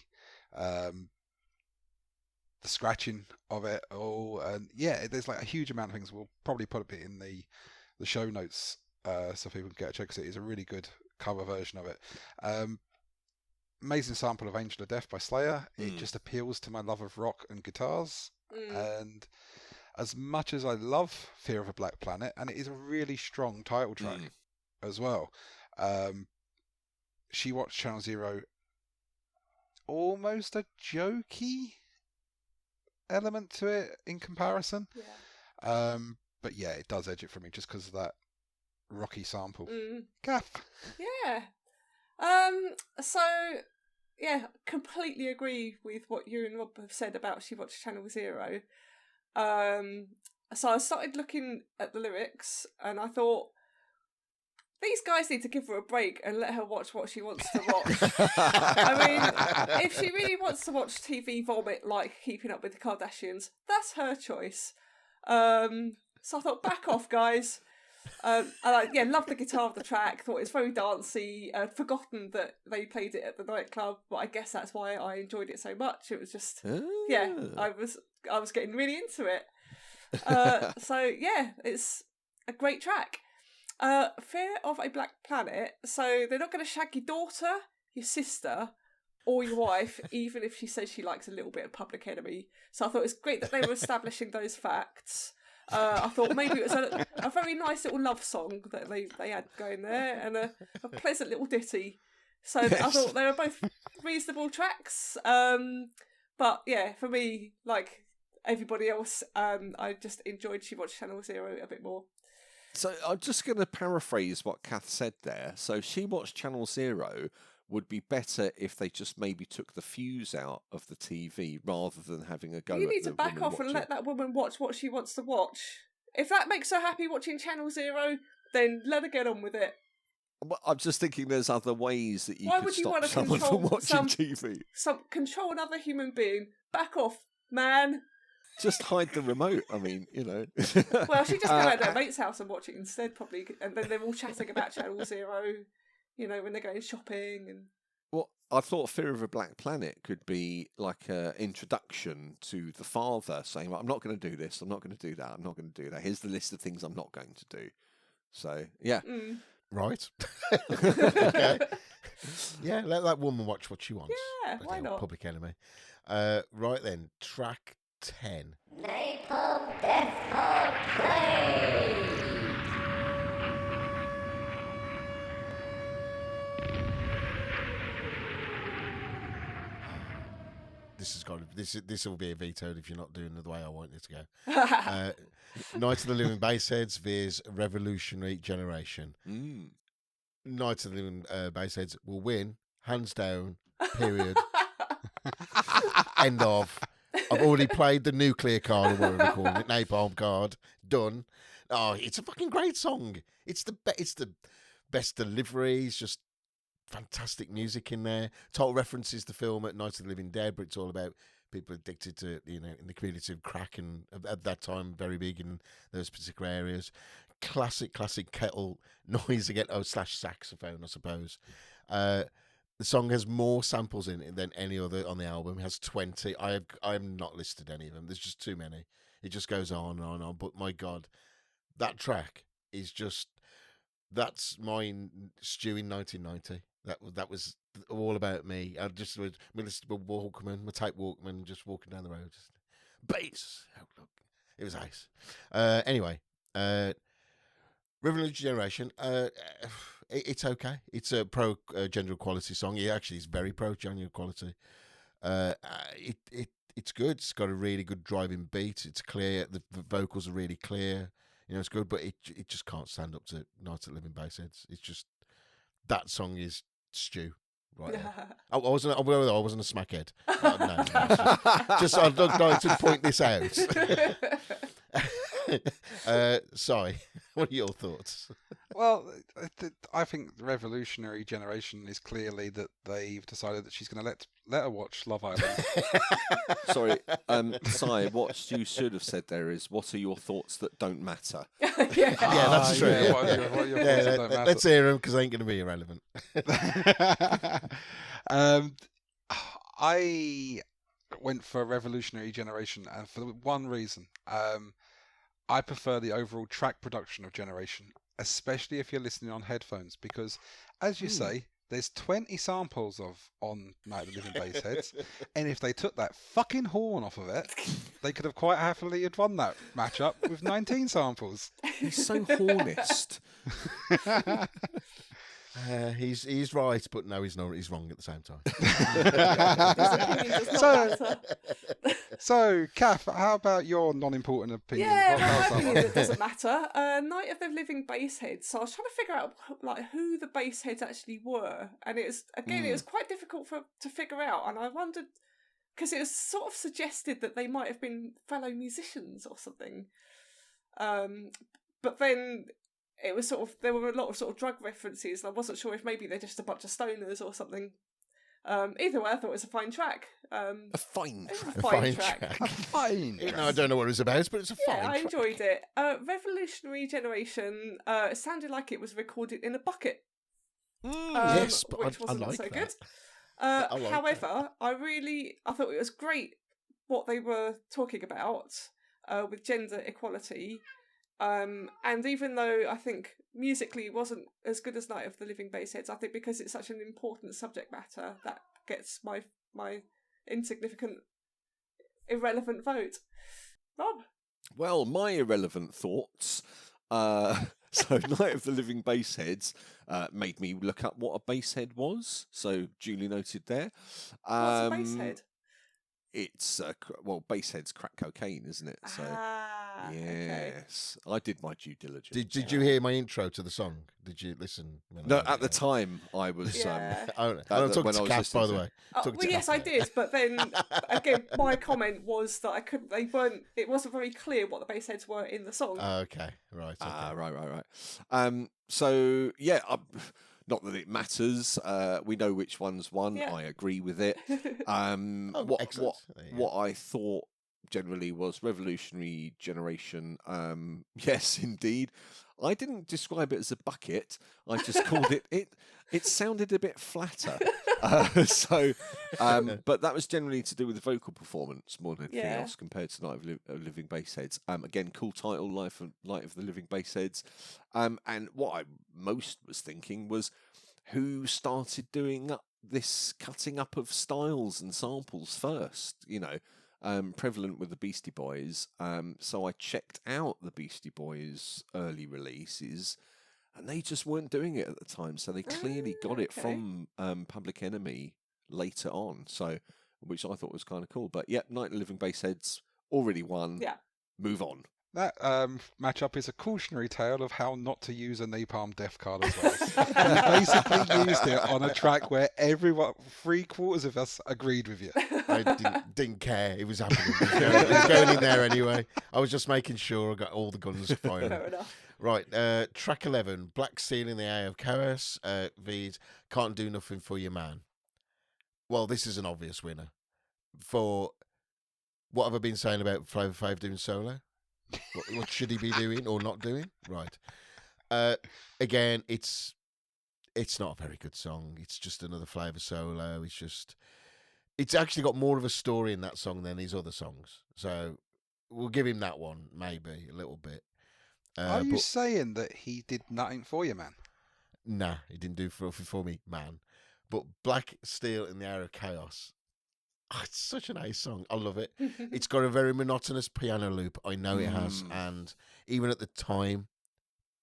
scratching of it all, and there's like a huge amount of things. We'll probably put a bit in the show notes so people can get a check, because it is a really good cover version of it. Amazing sample of Angel of Death by Slayer. It just appeals to my love of rock and guitars, and as much as I love Fear of a Black Planet, and it is a really strong title track as well, She Watched Channel Zero, almost a jokey element to it in comparison. But yeah, it does edge it for me just because of that rocky sample. Cath. Completely agree with what you and Rob have said about She Watched Channel Zero. So I started looking at the lyrics and I thought, these guys need to give her a break and let her watch what she wants to watch. I mean, if she really wants to watch TV vomit like Keeping Up with the Kardashians, that's her choice. So I thought, back off, guys. And I loved the guitar of the track, thought it was very dancey. I'd forgotten that they played it at the nightclub, but I guess that's why I enjoyed it so much. It was just, I was getting really into it. It's a great track. Fear of a Black Planet. So they're not going to shag your daughter, your sister or your wife, even if she says she likes a little bit of Public Enemy. So I thought it was great that they were establishing those facts. I thought maybe it was a very nice little love song that they had going there, and a pleasant little ditty. So I thought they were both reasonable tracks. But yeah, for me, like everybody else, I just enjoyed She Watched Channel Zero a bit more. So I'm just going to paraphrase what Cath said there. So She Watched Channel Zero would be better if they just maybe took the fuse out of the TV rather than having a go at the You need to back woman off and watching. let that woman watch what she wants to watch. If that makes her happy watching Channel Zero, then let her get on with it. Well, I'm just thinking there's other ways that you Why could would you stop want to someone from control watching TV. Control another human being? Back off, man. Just hide the remote. I mean, you know. Well, she just go out to her mate's house and watch it instead, probably. And then they're all chatting about Channel Zero, you know, when they're going shopping. And Well, I thought Fear of a Black Planet could be like an introduction to the father saying, well, I'm not going to do this, I'm not going to do that, I'm not going to do that. Here's the list of things I'm not going to do. So, yeah. Right. Okay. Yeah, let that woman watch what she wants. Yeah, why not? Public Enemy. Right then, track 10. Napalm Death Hard Play! This will be vetoed if you're not doing it the way I want it to go. Night of the Living Baseheads vs Revolutionary Generation. Night of the Living Baseheads will win, hands down. Period. End of. I've already played the nuclear card, or whatever they call it, napalm card. Done. Oh, it's a fucking great song. It's the best delivery. It's just fantastic music in there. Total references the film at Night of the Living Dead, but it's all about people addicted to, you know, in the community of crack, and at that time very big in those particular areas. Classic kettle noise again. Slash saxophone, I suppose. The song has more samples in it than any other on the album. It has 20. I've not listed any of them. There's just too many. It just goes on and on and on. But my God, that track is just, that's my Stu in 1990. That was all about me. I just was my Walkman, my tape Walkman, just walking down the road. Just, bass. Oh, look, it was ice. Anyway, Revolution Generation. It's okay. It's a pro gender equality song. It actually is very pro gender equality. It's good. It's got a really good driving beat. It's clear. The vocals are really clear. You know, it's good, but it just can't stand up to Night of the Living Baseheads. It's just, that song is Stu. Right there. I wasn't a smackhead. No, just I'd like to point this out. Sorry, what are your thoughts? Well, I think the Revolutionary Generation is clearly that they've decided that she's going to let her watch Love Island. Sorry, Si, what Stu should have said there is, what are your thoughts that don't matter? Yeah, that's true. Yeah, what are your thoughts that don't matter? Let's hear them, because they ain't going to be irrelevant. I went for Revolutionary Generation, and for one reason. I prefer the overall track production of Generation, especially if you're listening on headphones, because, as you say, there's 20 samples on Night of the Living Baseheads, and if they took that fucking horn off of it, they could have quite happily had won that matchup with 19 samples. He's so hornist. He's right, but no, he's not. He's wrong at the same time. So, Cath, how about your non-important opinion? Yeah, What my else opinion that it doesn't matter. Night of the Living Baseheads. So I was trying to figure out like who the Baseheads actually were, and it was quite difficult to figure out. And I wondered, because it was sort of suggested that they might have been fellow musicians or something. But then it was there were a lot of sort of drug references, and I wasn't sure if maybe they're just a bunch of stoners or something. Either way, I thought it was a fine track. A fine track. A fine track. A fine track. No, I don't know what it was about, but it's a fine track. I enjoyed it. Revolutionary Generation sounded like it was recorded in a bucket. Yes, but which I wasn't like so that. good. like However, I thought it was great what they were talking about with gender equality. And even though I think musically it wasn't as good as Night of the Living Baseheads, I think because it's such an important subject matter, that gets my insignificant, irrelevant vote. Rob? Well, my irrelevant thoughts. So, Night of the Living Baseheads made me look up what a basehead was. So, duly noted there. What's a basehead? It's Basehead's crack cocaine, isn't it? So, okay. yes, I did my due diligence. Did you hear my intro to the song? Did you listen? No, at the time I was. Yeah. I talked when I to was Cath, by the listening way. Well, yes, I did, but then again, my comment was that I couldn't. It wasn't very clear what the bassheads were in the song. Okay, right. Okay. Right. So yeah, not that it matters. We know which one's won. Yeah. I agree with it. Excellent. There you go. What I thought generally was Revolutionary Generation. Yes, indeed. I didn't describe it as a bucket. I just called it. It sounded a bit flatter. But that was generally to do with the vocal performance more than anything else compared to Night of Living Baseheads. Again, cool title, Light of the Living Baseheads. And what I most was thinking was, who started doing this cutting up of styles and samples first? Prevalent with the Beastie Boys. So I checked out the Beastie Boys' early releases, and they just weren't doing it at the time. So they clearly got it from Public Enemy later on. So, which I thought was kind of cool. But yeah, Night of the Living Baseheads already won. Yeah. Move on. That matchup is a cautionary tale of how not to use a napalm death card as well. You basically used it on a track where everyone, 3/4 of us, agreed with you. I didn't care. It was happening. It was going in there anyway. I was just making sure I got all the guns firing. Fair enough. Right, track 11, Black Steel in the Eye of Chaos, V's Can't Do Nothing for Your Man. Well, this is an obvious winner. For what have I been saying about Flavour Flav doing solo? What should he be doing or not doing? Right. Again, it's not a very good song. It's just another Flavour solo. It's actually got more of a story in that song than his other songs. So we'll give him that one, maybe, a little bit. Are you saying that he did nothing for you, man? Nah, he didn't do for me, man. But Black Steel in the Eye of Chaos, it's such an ace song. I love it. It's got a very monotonous piano loop. I know it has. And even at the time,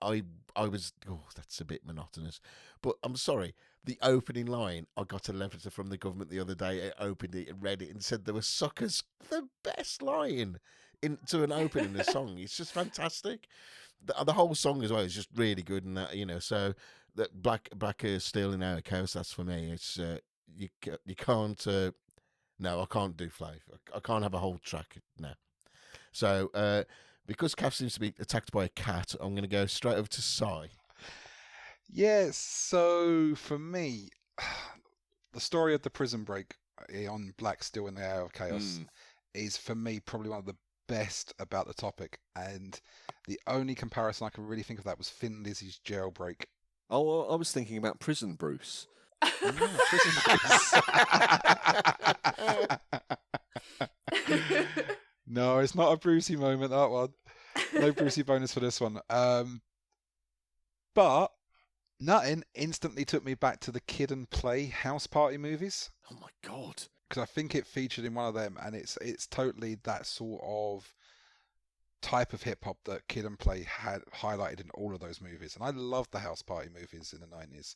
I was, that's a bit monotonous. But I'm sorry, the opening line, I got a letter from the government the other day. I opened it and read it and said there were suckers. The best line into an opening in a song. It's just fantastic. The whole song as well is just really good. And that, so that Black Steel in Our Chaos, that's for me. It's you can't. No, I can't do Flav. I can't have a whole track. No. So because Cath seems to be attacked by a cat, I'm going to go straight over to Sai. Yes, so for me, the story of the prison break on Black Steel in the Eye of Chaos is, for me, probably one of the best about the topic. And the only comparison I can really think of that was Thin Lizzy's Jailbreak. Oh, I was thinking about Prison Bruce. No, it's not a Brucey moment, that one. No Brucey bonus for this one. But Nuttin instantly took me back to the Kid and Play house party movies. Oh my god. Because I think it featured in one of them, and it's totally that sort of type of hip hop that Kid and Play had highlighted in all of those movies. And I loved the house party movies in the 90s.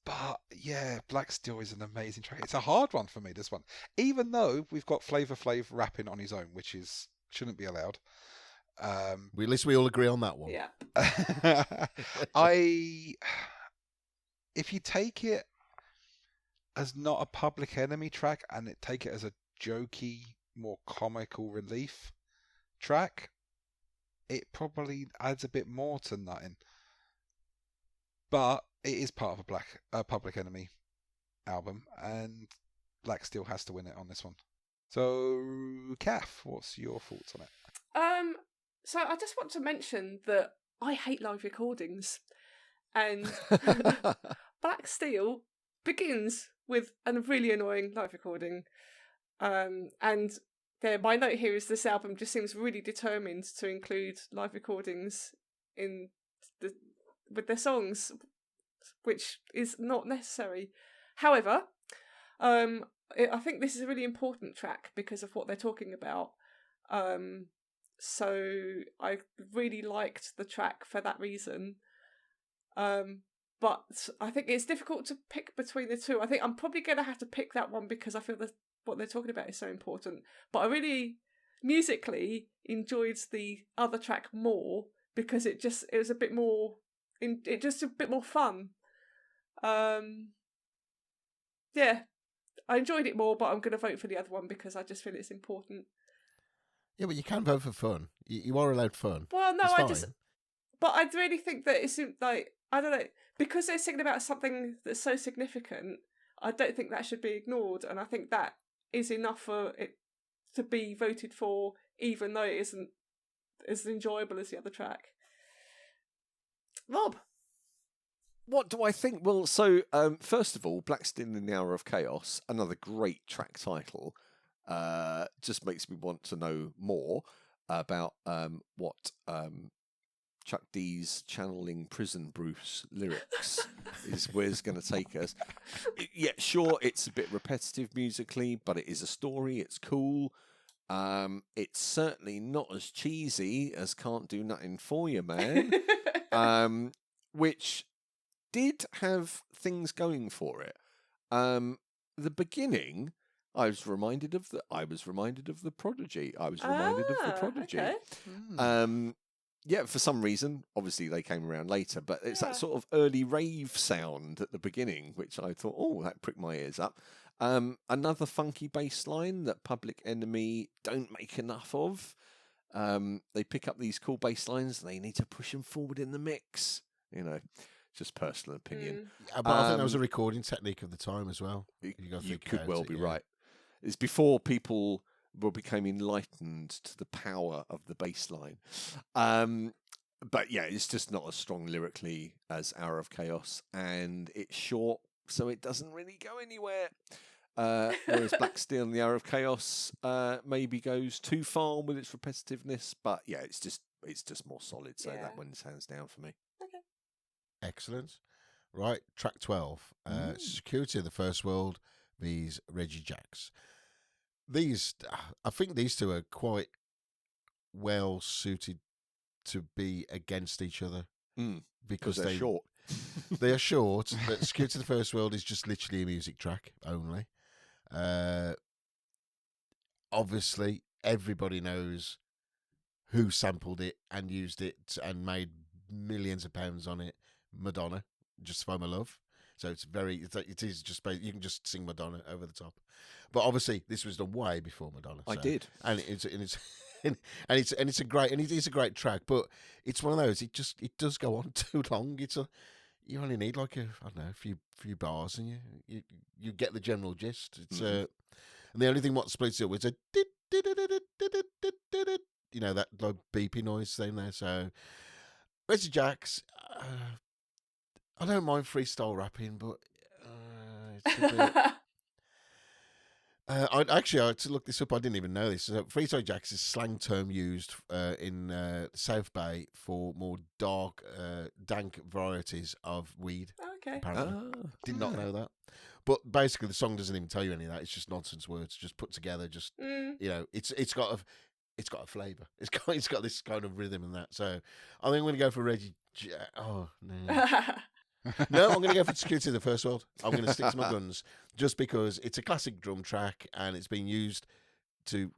But yeah, Black Steel is an amazing track. It's a hard one for me, this one. Even though we've got Flavour Flav rapping on his own, which shouldn't be allowed. At least we all agree on that one. Yeah. If you take it as not a Public Enemy track and take it as a jokey, more comical relief track, it probably adds a bit more to Nuttin. But it is part of a Public Enemy album, and Black Steel has to win it on this one. So, Cath, what's your thoughts on it? So I just want to mention that I hate live recordings, and Black Steel begins with a really annoying live recording, and yeah, my note here is this album just seems really determined to include live recordings with their songs, which is not necessary. However, I think this is a really important track because of what they're talking about. So I really liked the track for that reason. But I think it's difficult to pick between the two. I think I'm probably going to have to pick that one because I feel that what they're talking about is so important. But I really musically enjoyed the other track more because it was a bit more a bit more fun. Yeah, I enjoyed it more, but I'm going to vote for the other one because I just feel it's important. Yeah, but you can vote for fun. You are allowed fun. Well, no, It's but I really think that it's like, I don't know, because they're singing about something that's so significant, I don't think that should be ignored, and I think that is enough for it to be voted for, even though it isn't as enjoyable as the other track. Rob? What do I think? Well, so first of all, Black Steel in the Hour of Chaos, another great track title, just makes me want to know more about what Chuck D's channeling Prison Bruce lyrics is where's going to take us. Yeah, sure, it's a bit repetitive musically, but it is a story. It's cool. It's certainly not as cheesy as Can't Do Nothing For You, Man, which did have things going for it. The beginning, I was reminded of the Prodigy. Okay. Yeah, for some reason, obviously they came around later, but it's that sort of early rave sound at the beginning, which I thought, oh, that pricked my ears up. Another funky bass line that Public Enemy don't make enough of. They pick up these cool bass lines, and they need to push them forward in the mix. Just personal opinion. But I think that was a recording technique of the time as well. You could well be right. It's before people became enlightened to the power of the bass line. But yeah, it's just not as strong lyrically as Hour of Chaos, and it's short, so it doesn't really go anywhere. Whereas Black Steel and the Hour of Chaos maybe goes too far with its repetitiveness, but yeah, it's just more solid. So that one's hands down for me. Okay. Excellent. Right, track 12. Security of the First World, these Reggie Jacks. I think these two are quite well suited to be against each other because they're short. They are short, but Security of the First World is just literally a music track only. Obviously, everybody knows who sampled it and used it and made millions of pounds on it. Madonna, Just For My Love. So it is just, you can just sing Madonna over the top. But obviously, this was done way before Madonna. I did, and it's a great track. But it's one of those. It does go on too long. You only need like a few bars, and you get the general gist. It's and the only thing what splits it up is a that like beepy noise thing there. So Reggie Jacks. I don't mind freestyle rapping, but it's a bit. I had to look this up. I didn't even know this. So freestyle jacks is a slang term used in South Bay for more dark, dank varieties of weed. Okay. Apparently, did not know that. But basically, the song doesn't even tell you any of that. It's just nonsense words, just put together. Just it's got a flavour. It's got this kind of rhythm and that. So I think I'm going to go for Reggie. Oh no. No, I'm going to go for Security of the First World. I'm going to stick to my guns just because it's a classic drum track and it's been used to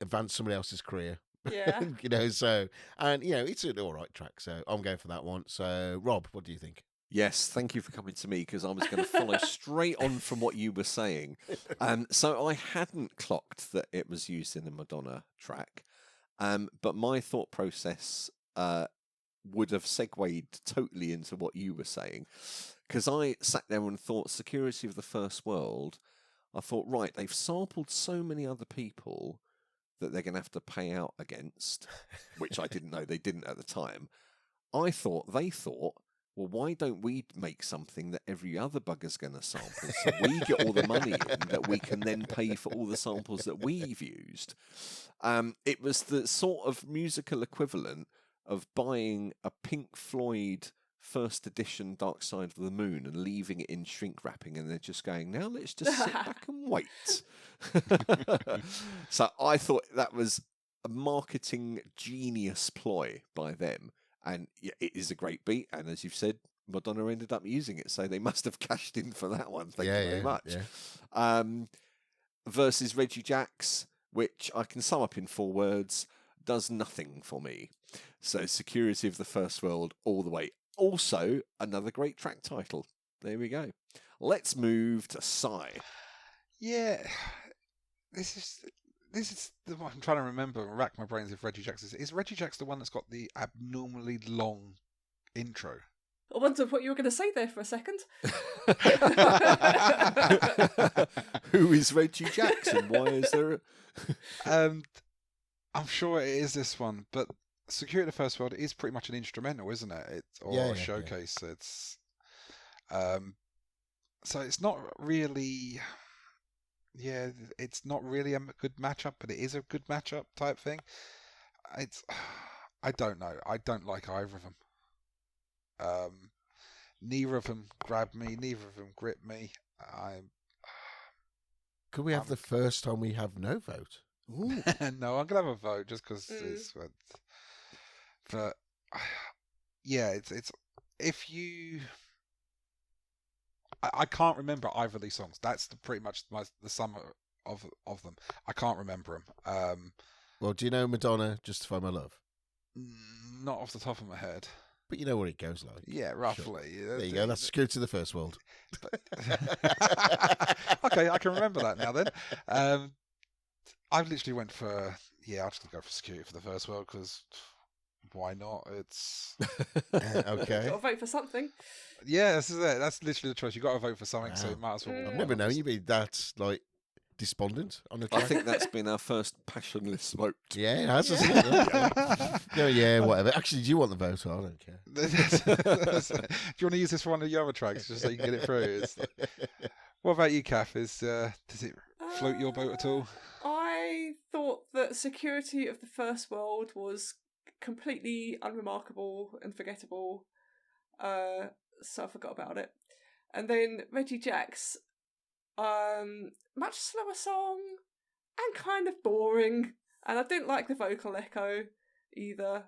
advance somebody else's career. Yeah. It's an all right track. So I'm going for that one. So, Rob, what do you think? Yes, thank you for coming to me because I was going to follow straight on from what you were saying. So I hadn't clocked that it was used in the Madonna track, but my thought process would have segued totally into what you were saying, because I sat there and thought Security of the First World. I thought, right, they've sampled so many other people that they're going to have to pay out against, which I didn't know they didn't at the time. They thought well, why don't we make something that every other bugger's going to sample? So we get all the money in that we can then pay for all the samples that we've used. It was the sort of musical equivalent of buying a Pink Floyd first edition Dark Side of the Moon and leaving it in shrink wrapping, and they're just going, now let's just sit back and wait. So I thought that was a marketing genius ploy by them. And yeah, it is a great beat, and as you've said, Madonna ended up using it, so they must have cashed in for that one. Thank you very much. Yeah. Versus Reggie Jax, which I can sum up in 4 words, does nothing for me. So Security of the First World all the way. Also, another great track title. There we go. Let's move to Psy. Yeah, this is the one I'm trying to remember and rack my brains if Reggie Jax is Reggie Jax the one that's got the abnormally long intro? I wondered what you were going to say there for a second. Who is Reggie Jax and why is there I'm sure it is this one, but Security of the First World is pretty much an instrumental, isn't it? A showcase. Yeah. It's so it's not really. Yeah, it's not really a good matchup, but it is a good matchup type thing. I don't know. I don't like either of them. Neither of them grab me. Neither of them grip me. Could we have the first time we have no vote? No, I'm gonna have a vote just because it's. But yeah, it's if you. I can't remember either of these songs. That's pretty much the sum of them. I can't remember them. Well, do you know Madonna, Justify My Love? Not off the top of my head. But you know what it goes like. Yeah, roughly. Sure. There you go. That's Security of the First World. Okay, I can remember that now then. I literally went for... Yeah, I'm just going to go for Security for the First World because... Why not? It's okay. Got to vote for something. Yeah, this is it. That's literally the choice. You got to vote for something, so it might as well. I've never known you be that despondent on a track. I think that's been our first passionless vote. Yeah, it has. Yeah, whatever. Actually, do you want the vote? I don't care. Do you want to use this for one of your other tracks just so you can get it through? What about you, Cath? Does it float your boat at all? I thought that Security of the First World was completely unremarkable and forgettable, so I forgot about it. And then Reggie Jax, much slower song and kind of boring, and I didn't like the vocal echo either.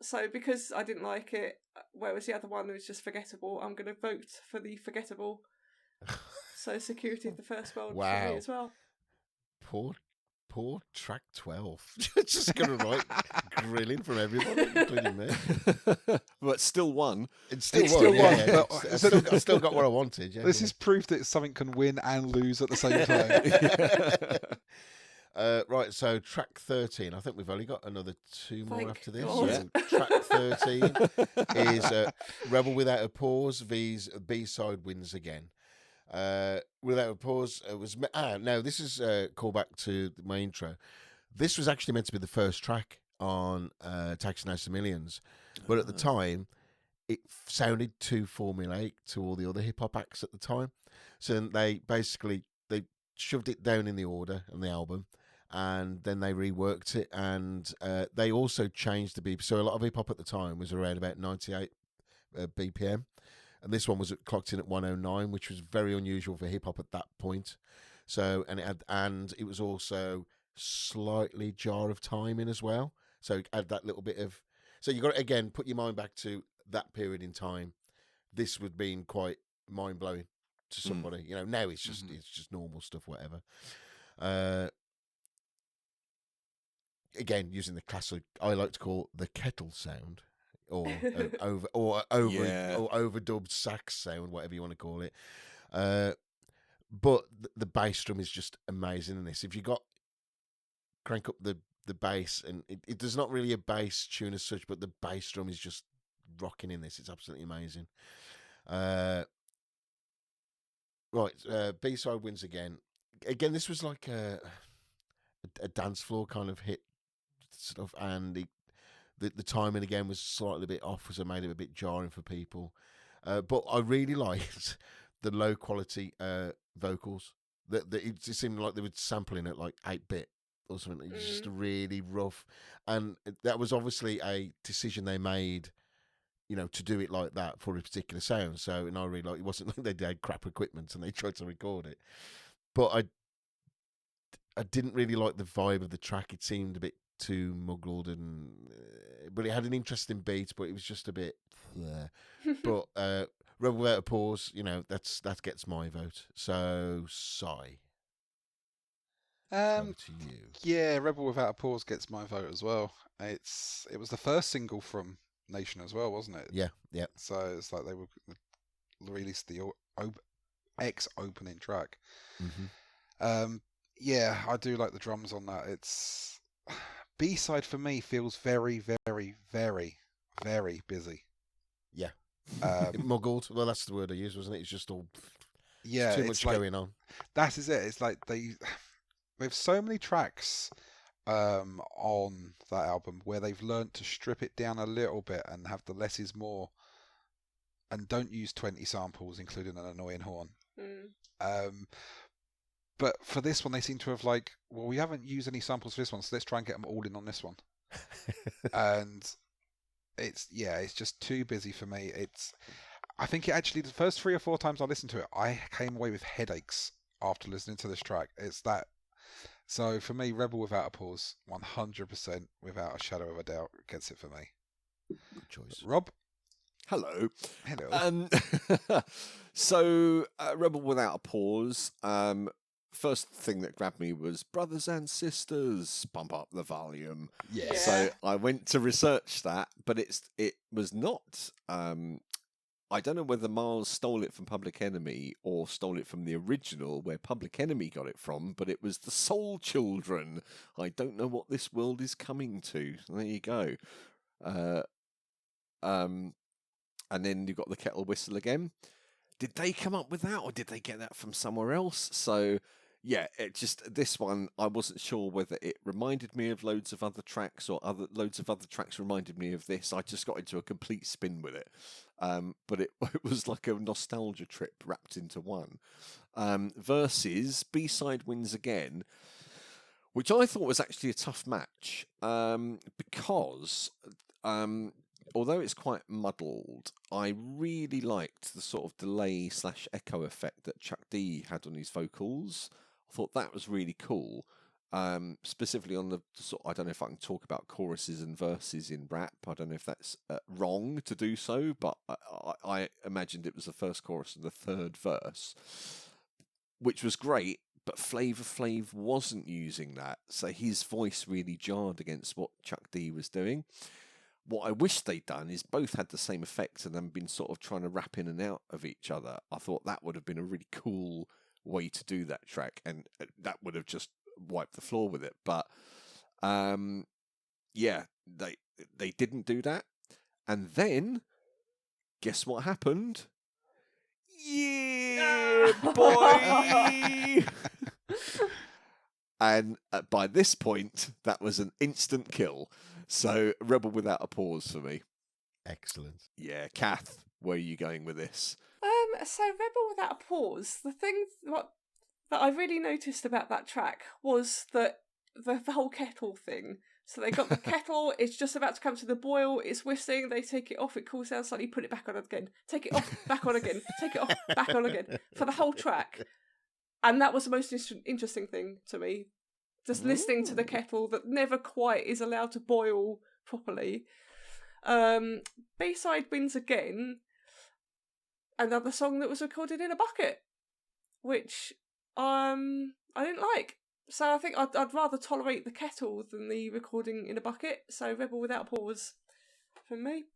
So because I didn't like it, whereas the other one was just forgettable, I'm going to vote for the forgettable. So Security of the First World for me as well. Poor track 12. Just going to write grilling from everybody, including me. But still won. It's still won. Yeah. But I still got what I wanted. Yeah, this is proof that something can win and lose at the same time. Right, so track 13. I think we've only got another 2 more after this. God. So track 13 is Rebel Without a Pause vs B-side Wins Again. Without a Pause, it was no. This is a callback to my intro. This was actually meant to be the first track on Taxi Nice Millions, but at the time, it sounded too formulaic to all the other hip hop acts at the time. So they shoved it down in the order on the album, and then they reworked it, and they also changed the beat. So a lot of hip hop at the time was around about 98 BPM. And this one was clocked in at 109, which was very unusual for hip hop at that point. So, and it was also slightly jar of time in as well. So it had that little bit of. So you got to again put your mind back to that period in time. This would have been quite mind blowing to somebody. You know, now it's just normal stuff, whatever. Again, using the classic, I like to call the kettle sound. Or overdubbed sax sound, whatever you want to call it. But the bass drum is just amazing in this. If you crank up the bass, and it there's not really a bass tune as such, but the bass drum is just rocking in this. It's absolutely amazing. B-side Wins Again. Again, this was like a dance floor kind of hit stuff, and the timing again was slightly a bit off, so it made it a bit jarring for people. But I really liked the low quality vocals. That it just seemed like they were sampling at like 8-bit or something. It was just really rough, and that was obviously a decision they made, to do it like that for a particular sound. So, and I really like, it wasn't like they had crap equipment and they tried to record it. But I didn't really like the vibe of the track. It seemed a bit too muggled, but it had an interesting beat, but it was just a bit. But Rebel Without a Pause, that gets my vote. So, Sigh. Over to you. Yeah, Rebel Without a Pause gets my vote as well. It was the first single from Nation as well, wasn't it? Yeah. So it's like they were released the opening track. Mm-hmm. Yeah, I do like the drums on that. It's B-side for me feels very, very, very, very busy. Yeah. Muggled. Well, that's the word I used, wasn't it? It's just all. Yeah, too much going on. That is it. It's like they have so many tracks on that album where they've learnt to strip it down a little bit and have the less is more, and don't use 20 samples, including an annoying horn. But for this one, they seem to have we haven't used any samples for this one, so let's try and get them all in on this one. And it's just too busy for me. I think the first 3 or 4 times I listened to it, I came away with headaches after listening to this track. It's that. So for me, Rebel Without a Pause, 100%, without a shadow of a doubt, gets it for me. Good choice. Rob? Hello. Hello. So, Rebel Without a Pause. First thing that grabbed me was Brothers and Sisters, Pump Up the Volume. Yeah. So I went to research that, but it was not. I don't know whether Miles stole it from Public Enemy or stole it from the original where Public Enemy got it from, but it was the Soul Children. I don't know what this world is coming to. There you go. And then you've got the Kettle Whistle again. Did they come up with that, or did they get that from somewhere else? So, yeah, this one, I wasn't sure whether it reminded me of loads of other tracks or loads of other tracks reminded me of this. I just got into a complete spin with it. But it was like a nostalgia trip wrapped into one. Versus B-side wins again, which I thought was actually a tough match because although it's quite muddled, I really liked the sort of delay / echo effect that Chuck D had on his vocals. I thought that was really cool. Specifically on the sort, I don't know if I can talk about choruses and verses in rap. I don't know if that's wrong to do so, but I imagined it was the first chorus and the third verse, which was great. But Flavour Flav wasn't using that, so his voice really jarred against what Chuck D was doing. What I wish they'd done is both had the same effect and then been sort of trying to rap in and out of each other. I thought that would have been a really cool way to do that track, and that would have just wiped the floor with it. But yeah, they didn't do that. And then guess what happened? Yeah, boy. And by this point, that was an instant kill. So, Rebel Without a Pause for me. Excellent. Yeah, Cath, where are you going with this? So Rebel Without a Pause, the thing that I really noticed about that track was that the whole kettle thing. So they got the kettle, it's just about to come to the boil, it's whistling, they take it off, it cools down slightly, put it back on again, take it off, back on again, take it off, back on again, for the whole track. And that was the most interesting thing to me. Just listening to the kettle that never quite is allowed to boil properly. B-side wins again. Another song that was recorded in a bucket, which I didn't like. So I think I'd rather tolerate the kettle than the recording in a bucket. So Rebel Without a Pause from me.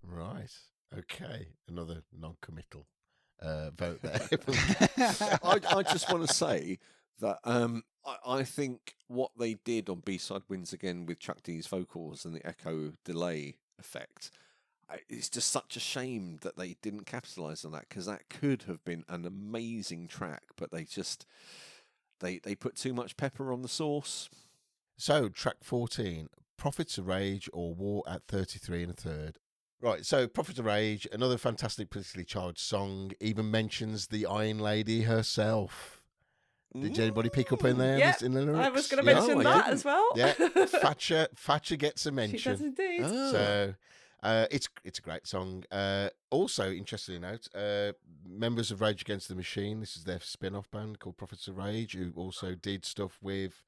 Right. Okay. Another non-committal vote there. I just want to say that I think what they did on B-side wins again with Chuck D's vocals and the echo delay effect, it's just such a shame that they didn't capitalise on that, because that could have been an amazing track, but they just they put too much pepper on the sauce. So, track 14, Prophets of Rage or War at 33 1/3. Right, so Prophets of Rage, another fantastic politically charged song, even mentions the Iron Lady herself. Did anybody pick up in there Yep, in the lyrics? I was going to Yeah. mention No, I that didn't. as well. Yeah, Thatcher gets a She mention. does indeed. Ah. So it's a great song. Also, interestingly note, members of Rage Against the Machine. This is their spin-off band called Prophets of Rage, who also did stuff with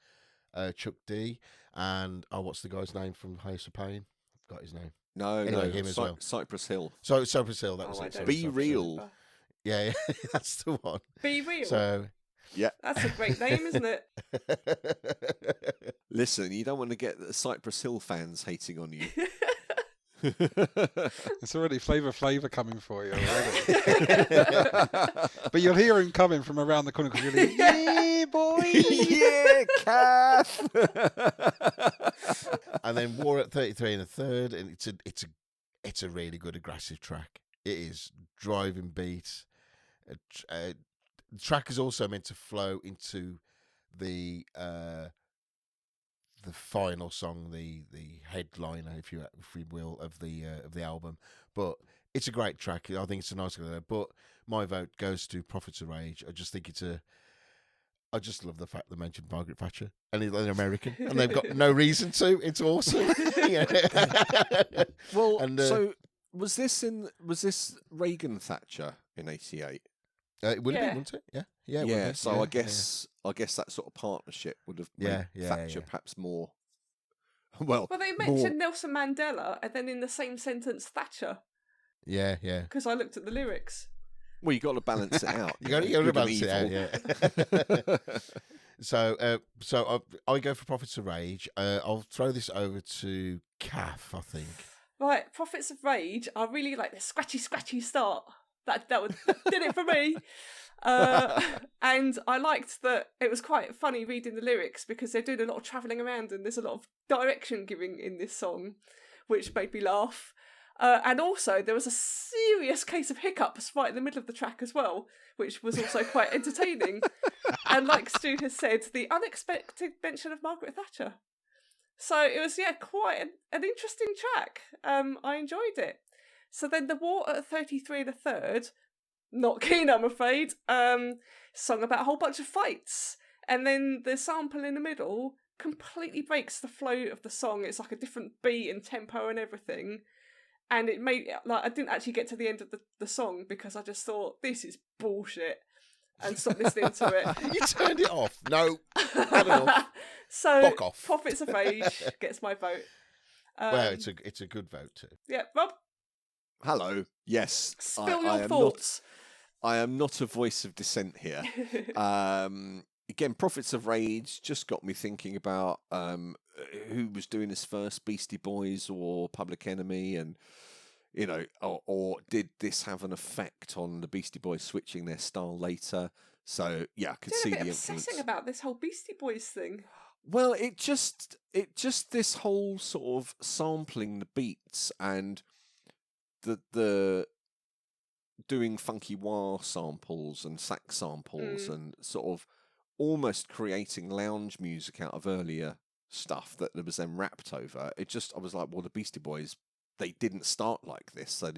Chuck D and what's the guy's name from House of Pain? I've got his name. No, Anyway, him as well. Cypress Hill. So Cypress Hill. That was I it. don't Be Cypress Real. remember. Yeah, that's the one. Be Real. So Yeah. That's a great name, isn't it? Listen, you don't want to get the Cypress Hill fans hating on you. It's already Flavour coming for you already. But you'll hear him coming from around the corner because you'll hear, yeah, boy. Yeah, Cath. And then War at 33 and a third, and it's a really good aggressive track. It is driving beat. The track is also meant to flow into the final song, the headliner, if you will, of the album. But it's a great track. I think it's a nice one. But my vote goes to Prophets of Rage. I just think I just love the fact they mentioned Margaret Thatcher and they're American and they've got no reason to. It's awesome. Well, And, so was this Reagan Thatcher in '88? it would have Yeah. been, wouldn't it? Yeah, yeah. it would Yeah. have. So Yeah, I guess that sort of partnership would have made Yeah, Thatcher yeah. perhaps more. Well, Well, they more- mentioned Nelson Mandela and then in the same sentence Thatcher Yeah, yeah. because I looked at the lyrics. Well, you got to balance it out. You got to good and balance it out, evil. yeah. So I go for Prophets of Rage. I'll throw this over to Cath, I think. Right, Prophets of Rage. I really like the scratchy start. That did it for me. And I liked that it was quite funny reading the lyrics because they're doing a lot of travelling around and there's a lot of direction giving in this song, which made me laugh. And also there was a serious case of hiccups right in the middle of the track as well, which was also quite entertaining. And like Stu has said, the unexpected mention of Margaret Thatcher. So it was, quite an interesting track. I enjoyed it. So then the War at 33 and a third, not keen I'm afraid, sung about a whole bunch of fights. And then the sample in the middle completely breaks the flow of the song. It's like a different beat and tempo and everything. And it made, I didn't actually get to the end of the song because I just thought, this is bullshit. And stopped listening to it. You turned it off. No, not enough. So, Fuck off. Prophets of Rage gets my vote. Well, it's a good vote too. Yeah, Rob, Hello. Yes. spill I your am thoughts. I am not a voice of dissent here. Again, Prophets of Rage just got me thinking about who was doing this first, Beastie Boys or Public Enemy, and or did this have an effect on the Beastie Boys switching their style later? So yeah, I could see Doing a the bit influence. obsessing about this whole Beastie Boys thing. Well, it just this whole sort of sampling the beats and the doing funky wah samples and sax samples and sort of almost creating lounge music out of earlier stuff that was then rapped over. I was like, well, the Beastie Boys, they didn't start like this. So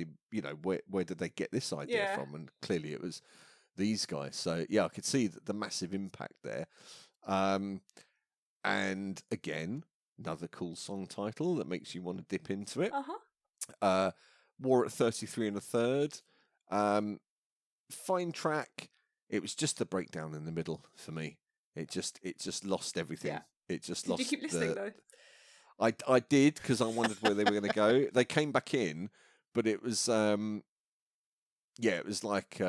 where did they get this idea from? And clearly it was these guys. So yeah, I could see the massive impact there. And again, another cool song title that makes you want to dip into it. War at 33 and a third. Fine track. It was just the breakdown in the middle for me. It just lost everything. Yeah. It just Did lost. you keep listening though? I did because I wondered where they were going to go. They came back in, but it was it was like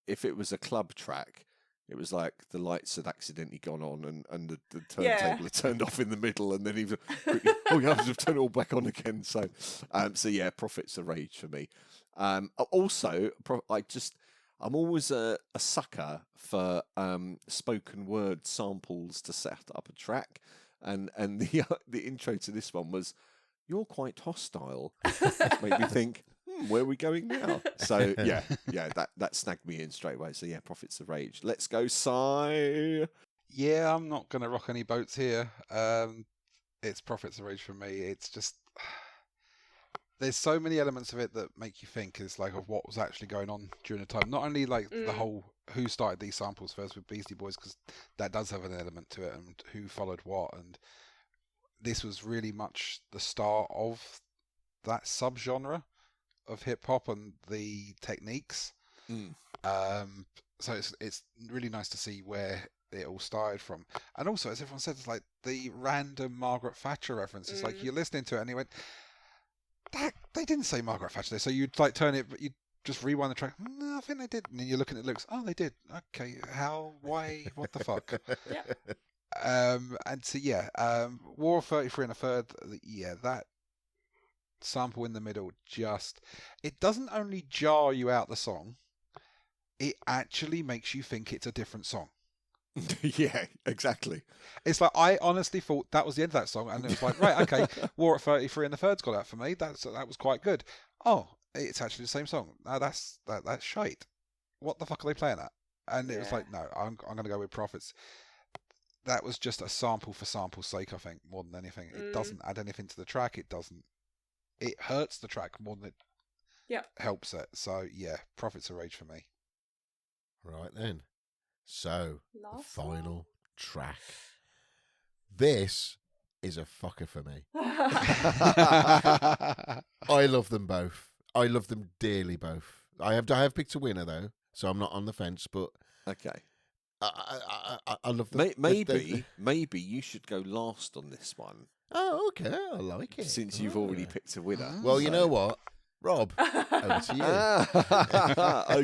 if it was a club track, it was like the lights had accidentally gone on and the turntable had turned off in the middle, and then even quickly, you have to turn it all back on again. So yeah, Prophets of Rage for me. Also, I'm always a sucker for spoken word samples to set up a track, and the intro to this one was, "You're quite hostile," which made me think, where are we going now? So yeah, that snagged me in straight away. So yeah, Prophets of Rage. Let's go, Si. Yeah, I'm not going to rock any boats here. It's Prophets of Rage for me. It's just there's so many elements of it that make you think is like of what was actually going on during the time. Not only like the whole who started these samples first with Beastie Boys, because that does have an element to it, and who followed what, and this was really much the start of that subgenre of hip hop and the techniques. So it's really nice to see where it all started from. And also, as everyone said, it's like the random Margaret Thatcher reference. It's like you're listening to it and you went, they didn't say Margaret Thatcher there. So you'd like turn it, you'd just rewind the track. No, I think they did. And then you're looking at the lyrics. Oh, they did. Okay, how? Why? What the fuck? And so War of 33 and a Third. Yeah, that sample in the middle it doesn't only jar you out the song, it actually makes you think it's a different song. Yeah, exactly. It's like I honestly thought that was the end of that song, and it was like, right, okay, War at 33 and the Third's got out for me. That was quite good. Oh, it's actually the same song. No, that's shite. What the fuck are they playing at? And it was like, no, I'm going to go with Prophets. That was just a sample for sample's sake, I think, more than anything. It doesn't add anything to the track. It hurts the track more than it helps it. So yeah, Prophets of Rage for me. Right then. So, the final track. This is a fucker for me. I love them both. I love them dearly both. I have picked a winner though, so I'm not on the fence. But okay, I love them. Maybe you should go last on this one. Oh, okay. I like it. Since you've already picked a winner. Well, you know what? Rob, over to you.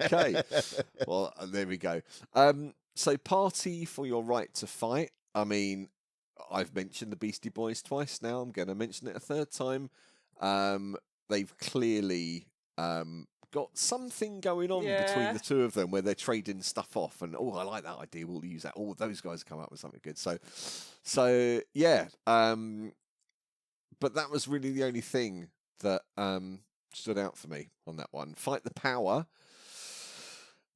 Okay. Well, there we go. So Party for Your Right to Fight. I mean, I've mentioned the Beastie Boys twice now. I'm going to mention it a third time. They've clearly got something going on between the two of them where they're trading stuff off. And, I like that idea. We'll use that. All those guys come up with something good. So yeah. But that was really the only thing that stood out for me on that one. Fight the Power,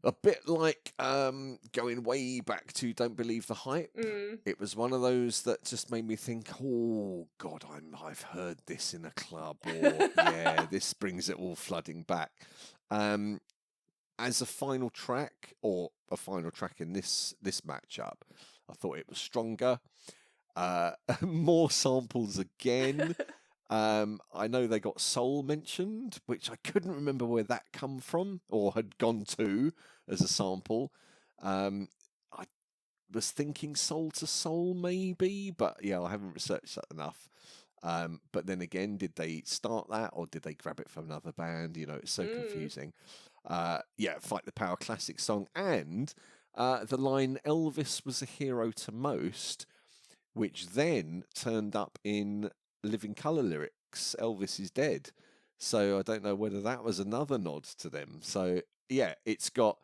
a bit like going way back to Don't Believe the Hype. It was one of those that just made me think, oh God, I've heard this in a club, or yeah, this brings it all flooding back. As a final track, or a final track in this matchup, I thought it was stronger. More samples again. I know they got Soul mentioned, which I couldn't remember where that come from or had gone to as a sample. I was thinking Soul to Soul maybe, but yeah, I haven't researched that enough. But then again, did they start that or did they grab it from another band? It's so confusing. Fight the Power, classic song. And the line Elvis was a hero to most, which then turned up in Living Colour lyrics, Elvis is dead. So I don't know whether that was another nod to them. So yeah, it's got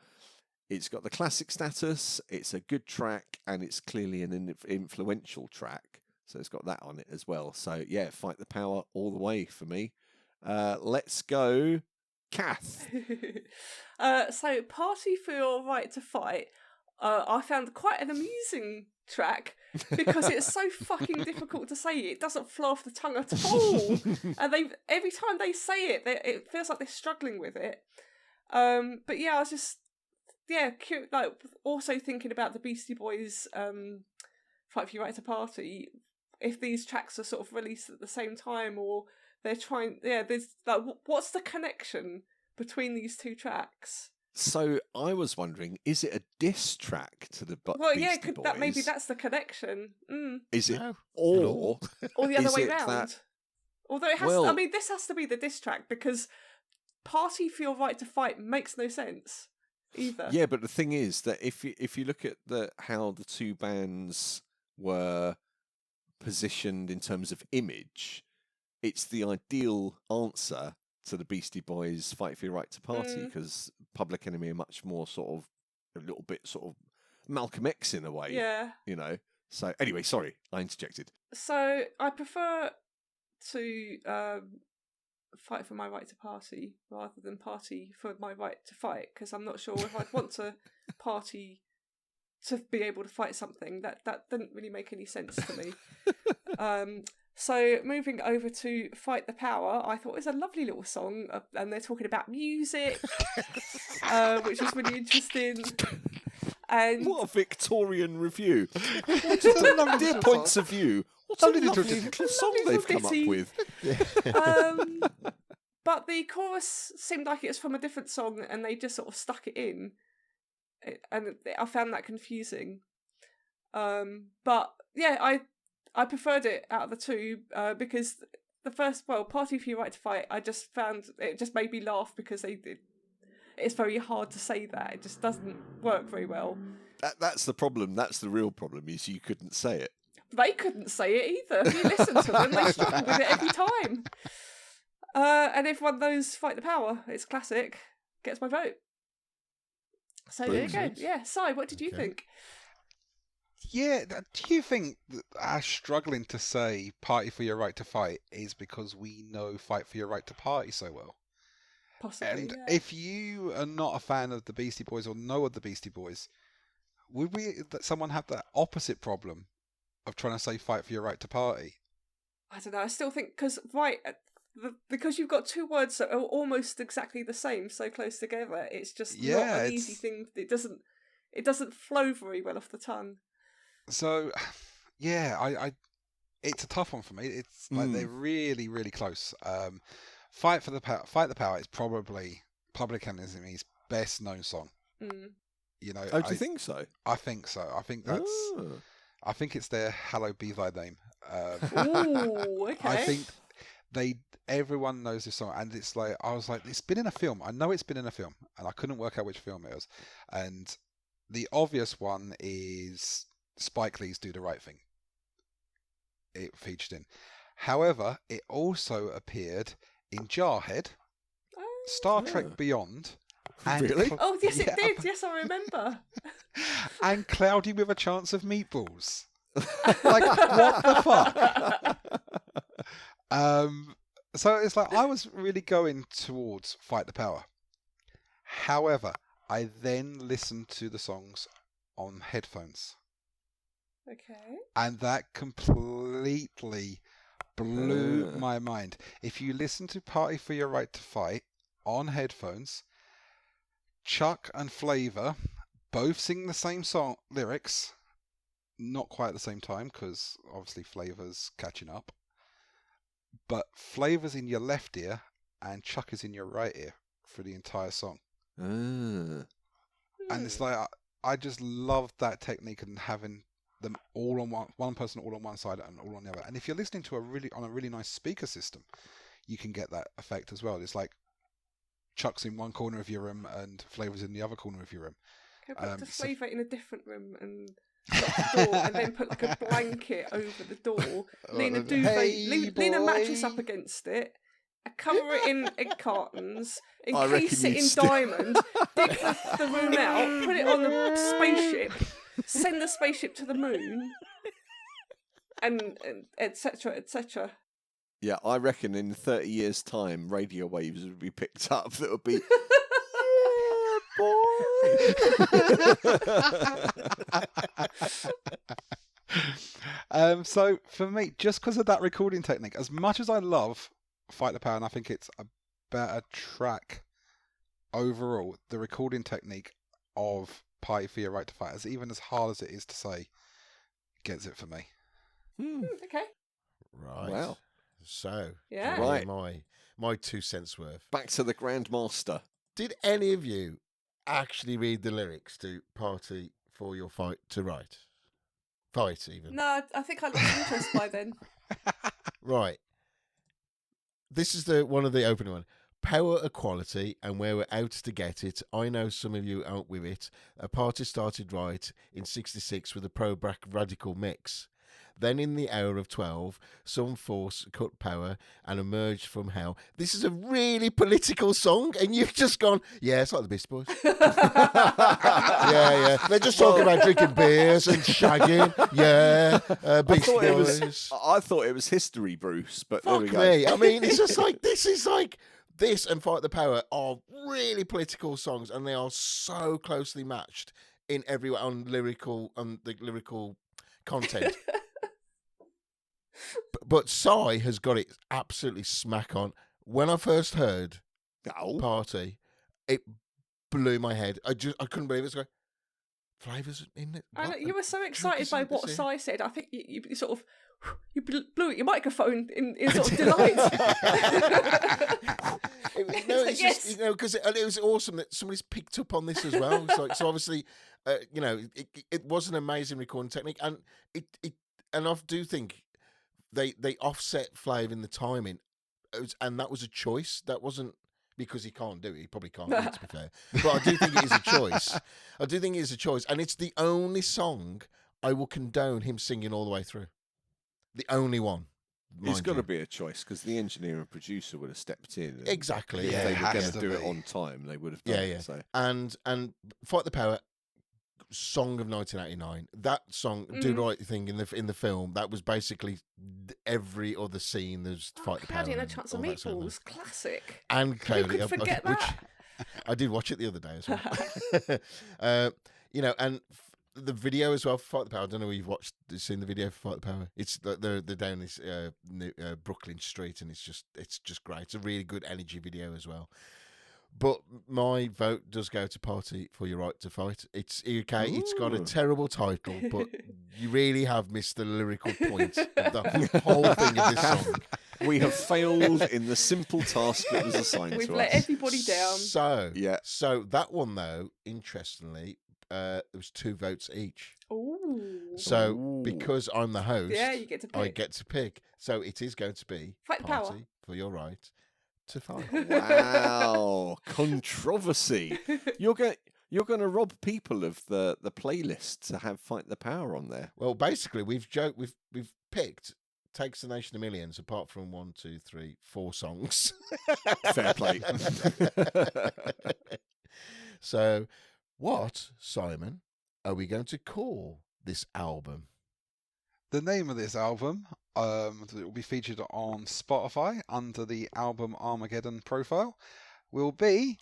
the classic status, it's a good track, and it's clearly an influential track. So it's got that on it as well. So yeah, Fight the Power all the way for me. Let's go, Cath. So Party for Your Right to Fight, I found quite an amusing track because it's so fucking difficult to say. It doesn't flow off the tongue at all, and every time they say it, it feels like they're struggling with it. But yeah, I was just cute, like also thinking about the Beastie Boys Fight for Your Right to Party. If these tracks are sort of released at the same time, or they're trying, there's like, what's the connection between these two tracks? So I was wondering, is it a diss track to the Beastie Boys? Maybe that's the connection. Is it, or the other way round? Although it has, this has to be the diss track because Party for Your Right to Fight makes no sense either. Yeah, but the thing is that if you look at how the two bands were positioned in terms of image, it's the ideal answer to the Beastie Boys Fight for Your Right to Party, because Public Enemy are much more sort of a little bit sort of Malcolm X in a way. Yeah. So anyway, sorry, I interjected. So I prefer to fight for my right to party rather than party for my right to fight, because I'm not sure if I'd want to party to be able to fight something. That didn't really make any sense to me. So moving over to Fight the Power, I thought it was a lovely little song, and they're talking about music, which is really interesting. And What a Victorian review. Just a lovely Dear little points song. of view. What a Lovely lovely little little song Lovely they've little come up ditty. with. But the chorus seemed like it was from a different song, and they just sort of stuck it in, and I found that confusing. But yeah, I preferred it out of the two because the first, Party for Your Right to Fight, I just found it just made me laugh because it's very hard to say that. It just doesn't work very well. That's the problem. That's the real problem, is you couldn't say it. They couldn't say it either. If you listen to them, they struggle with it every time. And everyone knows Fight the Power. It's classic. Gets my vote. So there you go. Brilliant. Yeah, Si, what did you think? Yeah, do you think that our struggling to say Party for Your Right to Fight is because we know Fight for Your Right to Party so well? Possibly, And yeah. if you are not a fan of the Beastie Boys or know of the Beastie Boys, would someone have that opposite problem of trying to say Fight for Your Right to Party? I don't know. I still think because you've got two words that are almost exactly the same, so close together. It's just not an easy thing. It doesn't flow very well off the tongue. So, yeah, it's a tough one for me. It's like they're really, really close. Fight the Power is probably Public Enemy's best known song. Mm. You know, Oh, do you think so? I think so. I think that's. Oh. I think it's their "Hallowed Be Thy Name." Ooh, okay. I think everyone knows this song, and it's like I was like, it's been in a film. I know it's been in a film, and I couldn't work out which film it was. And the obvious one is Spike Lee's "Do the Right Thing." It featured in. However, it also appeared in Jarhead, Star Trek Beyond. And Really? Oh, yes, it did. Yes, I remember. And Cloudy with a Chance of Meatballs. Like, what the fuck? So it's like I was really going towards Fight the Power. However, I then listened to the songs on headphones. Okay. And that completely blew my mind. If you listen to Party for Your Right to Fight on headphones, Chuck and Flavour both sing the same song lyrics, not quite at the same time because obviously Flavour's catching up. But Flavour's in your left ear and Chuck is in your right ear for the entire song. And it's like I just love that technique and having them all on one person all on one side and all on the other. And if you're listening to a really nice speaker system, you can get that effect as well. It's like Chuck's in one corner of your room and Flavour's in the other corner of your room. Okay, put the Flavour in a different room and lock the door, and then put like a blanket over the door. Lean a duvet, lean a mattress up against it, cover it in egg cartons, encase it in diamond, dig the room out, put it on the spaceship, send the spaceship to the moon, and etc. etc. Yeah, I reckon in 30 years' time, radio waves would be picked up that would be... So for me, just because of that recording technique, as much as I love Fight the Power and I think it's a better track overall, the recording technique of Party for Your Right to Fight, even as hard as it is to say, gets it for me. Okay. Right. Wow. So, Yeah. Right. my 2 cents worth. Back to the Grandmaster. Did any of you actually read the lyrics to Party for Your Fight to Right? Fight, even. No, I think I lost interest by then. Right. This is one of the opening one. Power equality, and where we're out to get it. I know some of you out with it. A party started right in 66 with a pro-black radical mix. Then in the hour of 12, some force cut power and emerged from hell. This is a really political song, and you've just gone, yeah, it's like the Beastie Boys. yeah. They're just talking about drinking beers and shagging. Yeah, Beastie Boys. I thought it was history, Bruce, but Fuck there we go. me. I mean, it's just like, this and Fight the Power are really political songs, and they are so closely matched in every way on the lyrical content. But Psy has got it absolutely smack on. When I first heard Oh, Party, it blew my head. I couldn't believe it. It's going, Flavour's in it. And What? you were so Drunk excited is by in what this Si said. I think you sort of you blew at your microphone in sort of delight. It's Yes. just, because it was awesome that somebody's picked up on this as well. It's like, so obviously, it was an amazing recording technique, and and I do think they offset Flavour in the timing, and that was a choice. That wasn't because he can't do it. He probably can't do it, to be fair. But I do think it is a choice. I do think it is a choice, and it's the only song I will condone him singing all the way through. The only one. it's got to be. be a choice because the engineer and producer would have stepped in. And Exactly. If Yeah, they it were has going to to do it be. on time, they would have done Yeah, it. yeah. So. And Fight the Power, song of 1989. That song, Do the Right Thing in the film. That was basically every other scene. There's Fight the Power. Cloudy and a and Chance all of that sort Meatballs, classic. And Cloudy, could forget that? I did watch it the other day as well. And the video as well for Fight the Power. I don't know if you've seen the video for Fight the Power. It's they're down this Brooklyn street, and it's just great. It's a really good energy video as well. But my vote does go to Party for Your Right to Fight. It's okay. It's got a Ooh. terrible title, but you really have missed the lyrical point of the whole thing of this song. We have failed in the simple task that was assigned We've to let us. everybody down. So that one though, interestingly, there was 2 votes each. Ooh. So Ooh. because I'm the host, Yeah, you get to pick. I get to pick. So it is going to be Fight the Power. Party for Your Right to Fight. Wow, controversy! You're going to rob people of the playlist to have Fight the Power on there. Well, basically, we've picked Takes the Nation of Millions, apart from 1, 2, 3, 4 songs. Fair play. So, what, Simon, are we going to call this album? The name of this album that will be featured on Spotify under the album Armageddon profile will be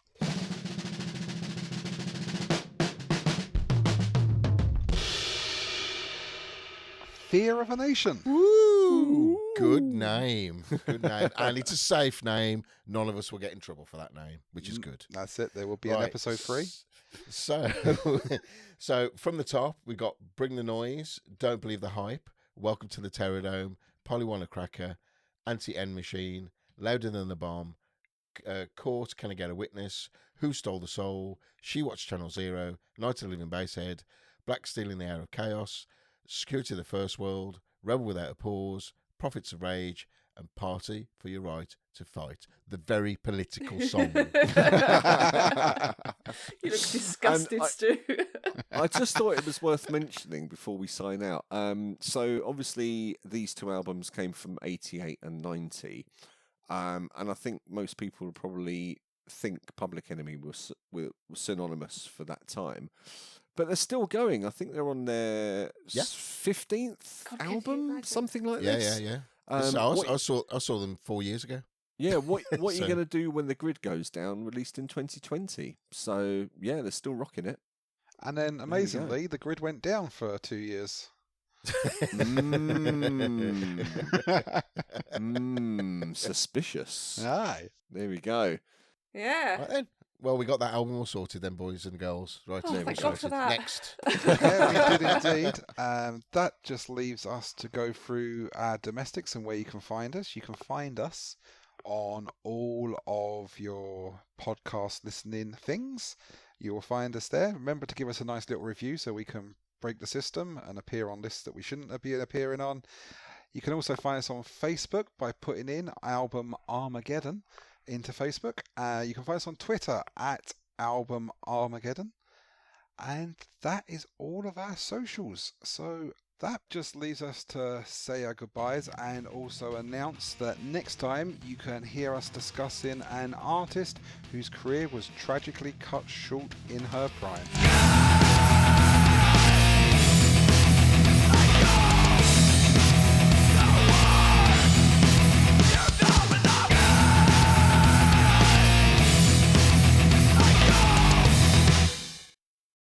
Fear of a Nation. Woo! Good name. Good name. And it's a safe name. None of us will get in trouble for that name, which is good. That's it. There will be an Right. episode 3. So, so from the top, we got Bring the Noise, Don't Believe the Hype, Welcome to the Terrordome, Pollywanacraka, Anti-End Machine, Louder Than the Bomb, Court, Can I Get a Witness, Who Stole the Soul, She Watched Channel Zero, Night of the Living Basehead, Black Steel in the Hour of Chaos, Security of the First World, Rebel Without a Pause, Prophets of Rage, and Party for Your Right to Fight. The very political song. You look disgusted, Stu. I just thought it was worth mentioning before we sign out. So obviously these 2 albums came from 88 and 90. And I think most people would probably think Public Enemy was synonymous for that time. But they're still going. I think they're on their 15th God, can you album, imagine? something like Yeah. this. I saw them 4 years ago. Yeah, what are you So- going to do when the grid goes down? Released in 2020. So yeah, they're still rocking it. And then, go. amazingly, the grid went down for 2 years. Suspicious. Aye. There we go. Yeah. Right then. Well, we got that album all sorted then, boys and girls. Right, Oh, there we thank God for sorted. that. Next. Yeah, we did indeed. That just leaves us to go through our domestics and where you can find us. You can find us on all of your podcast listening things. You will find us there. Remember to give us a nice little review so we can break the system and appear on lists that we shouldn't be appearing on. You can also find us on Facebook by putting in album Armageddon into Facebook. You can find us on Twitter at album Armageddon. And that is all of our socials. So that just leaves us to say our goodbyes and also announce that next time you can hear us discussing an artist whose career was tragically cut short in her prime.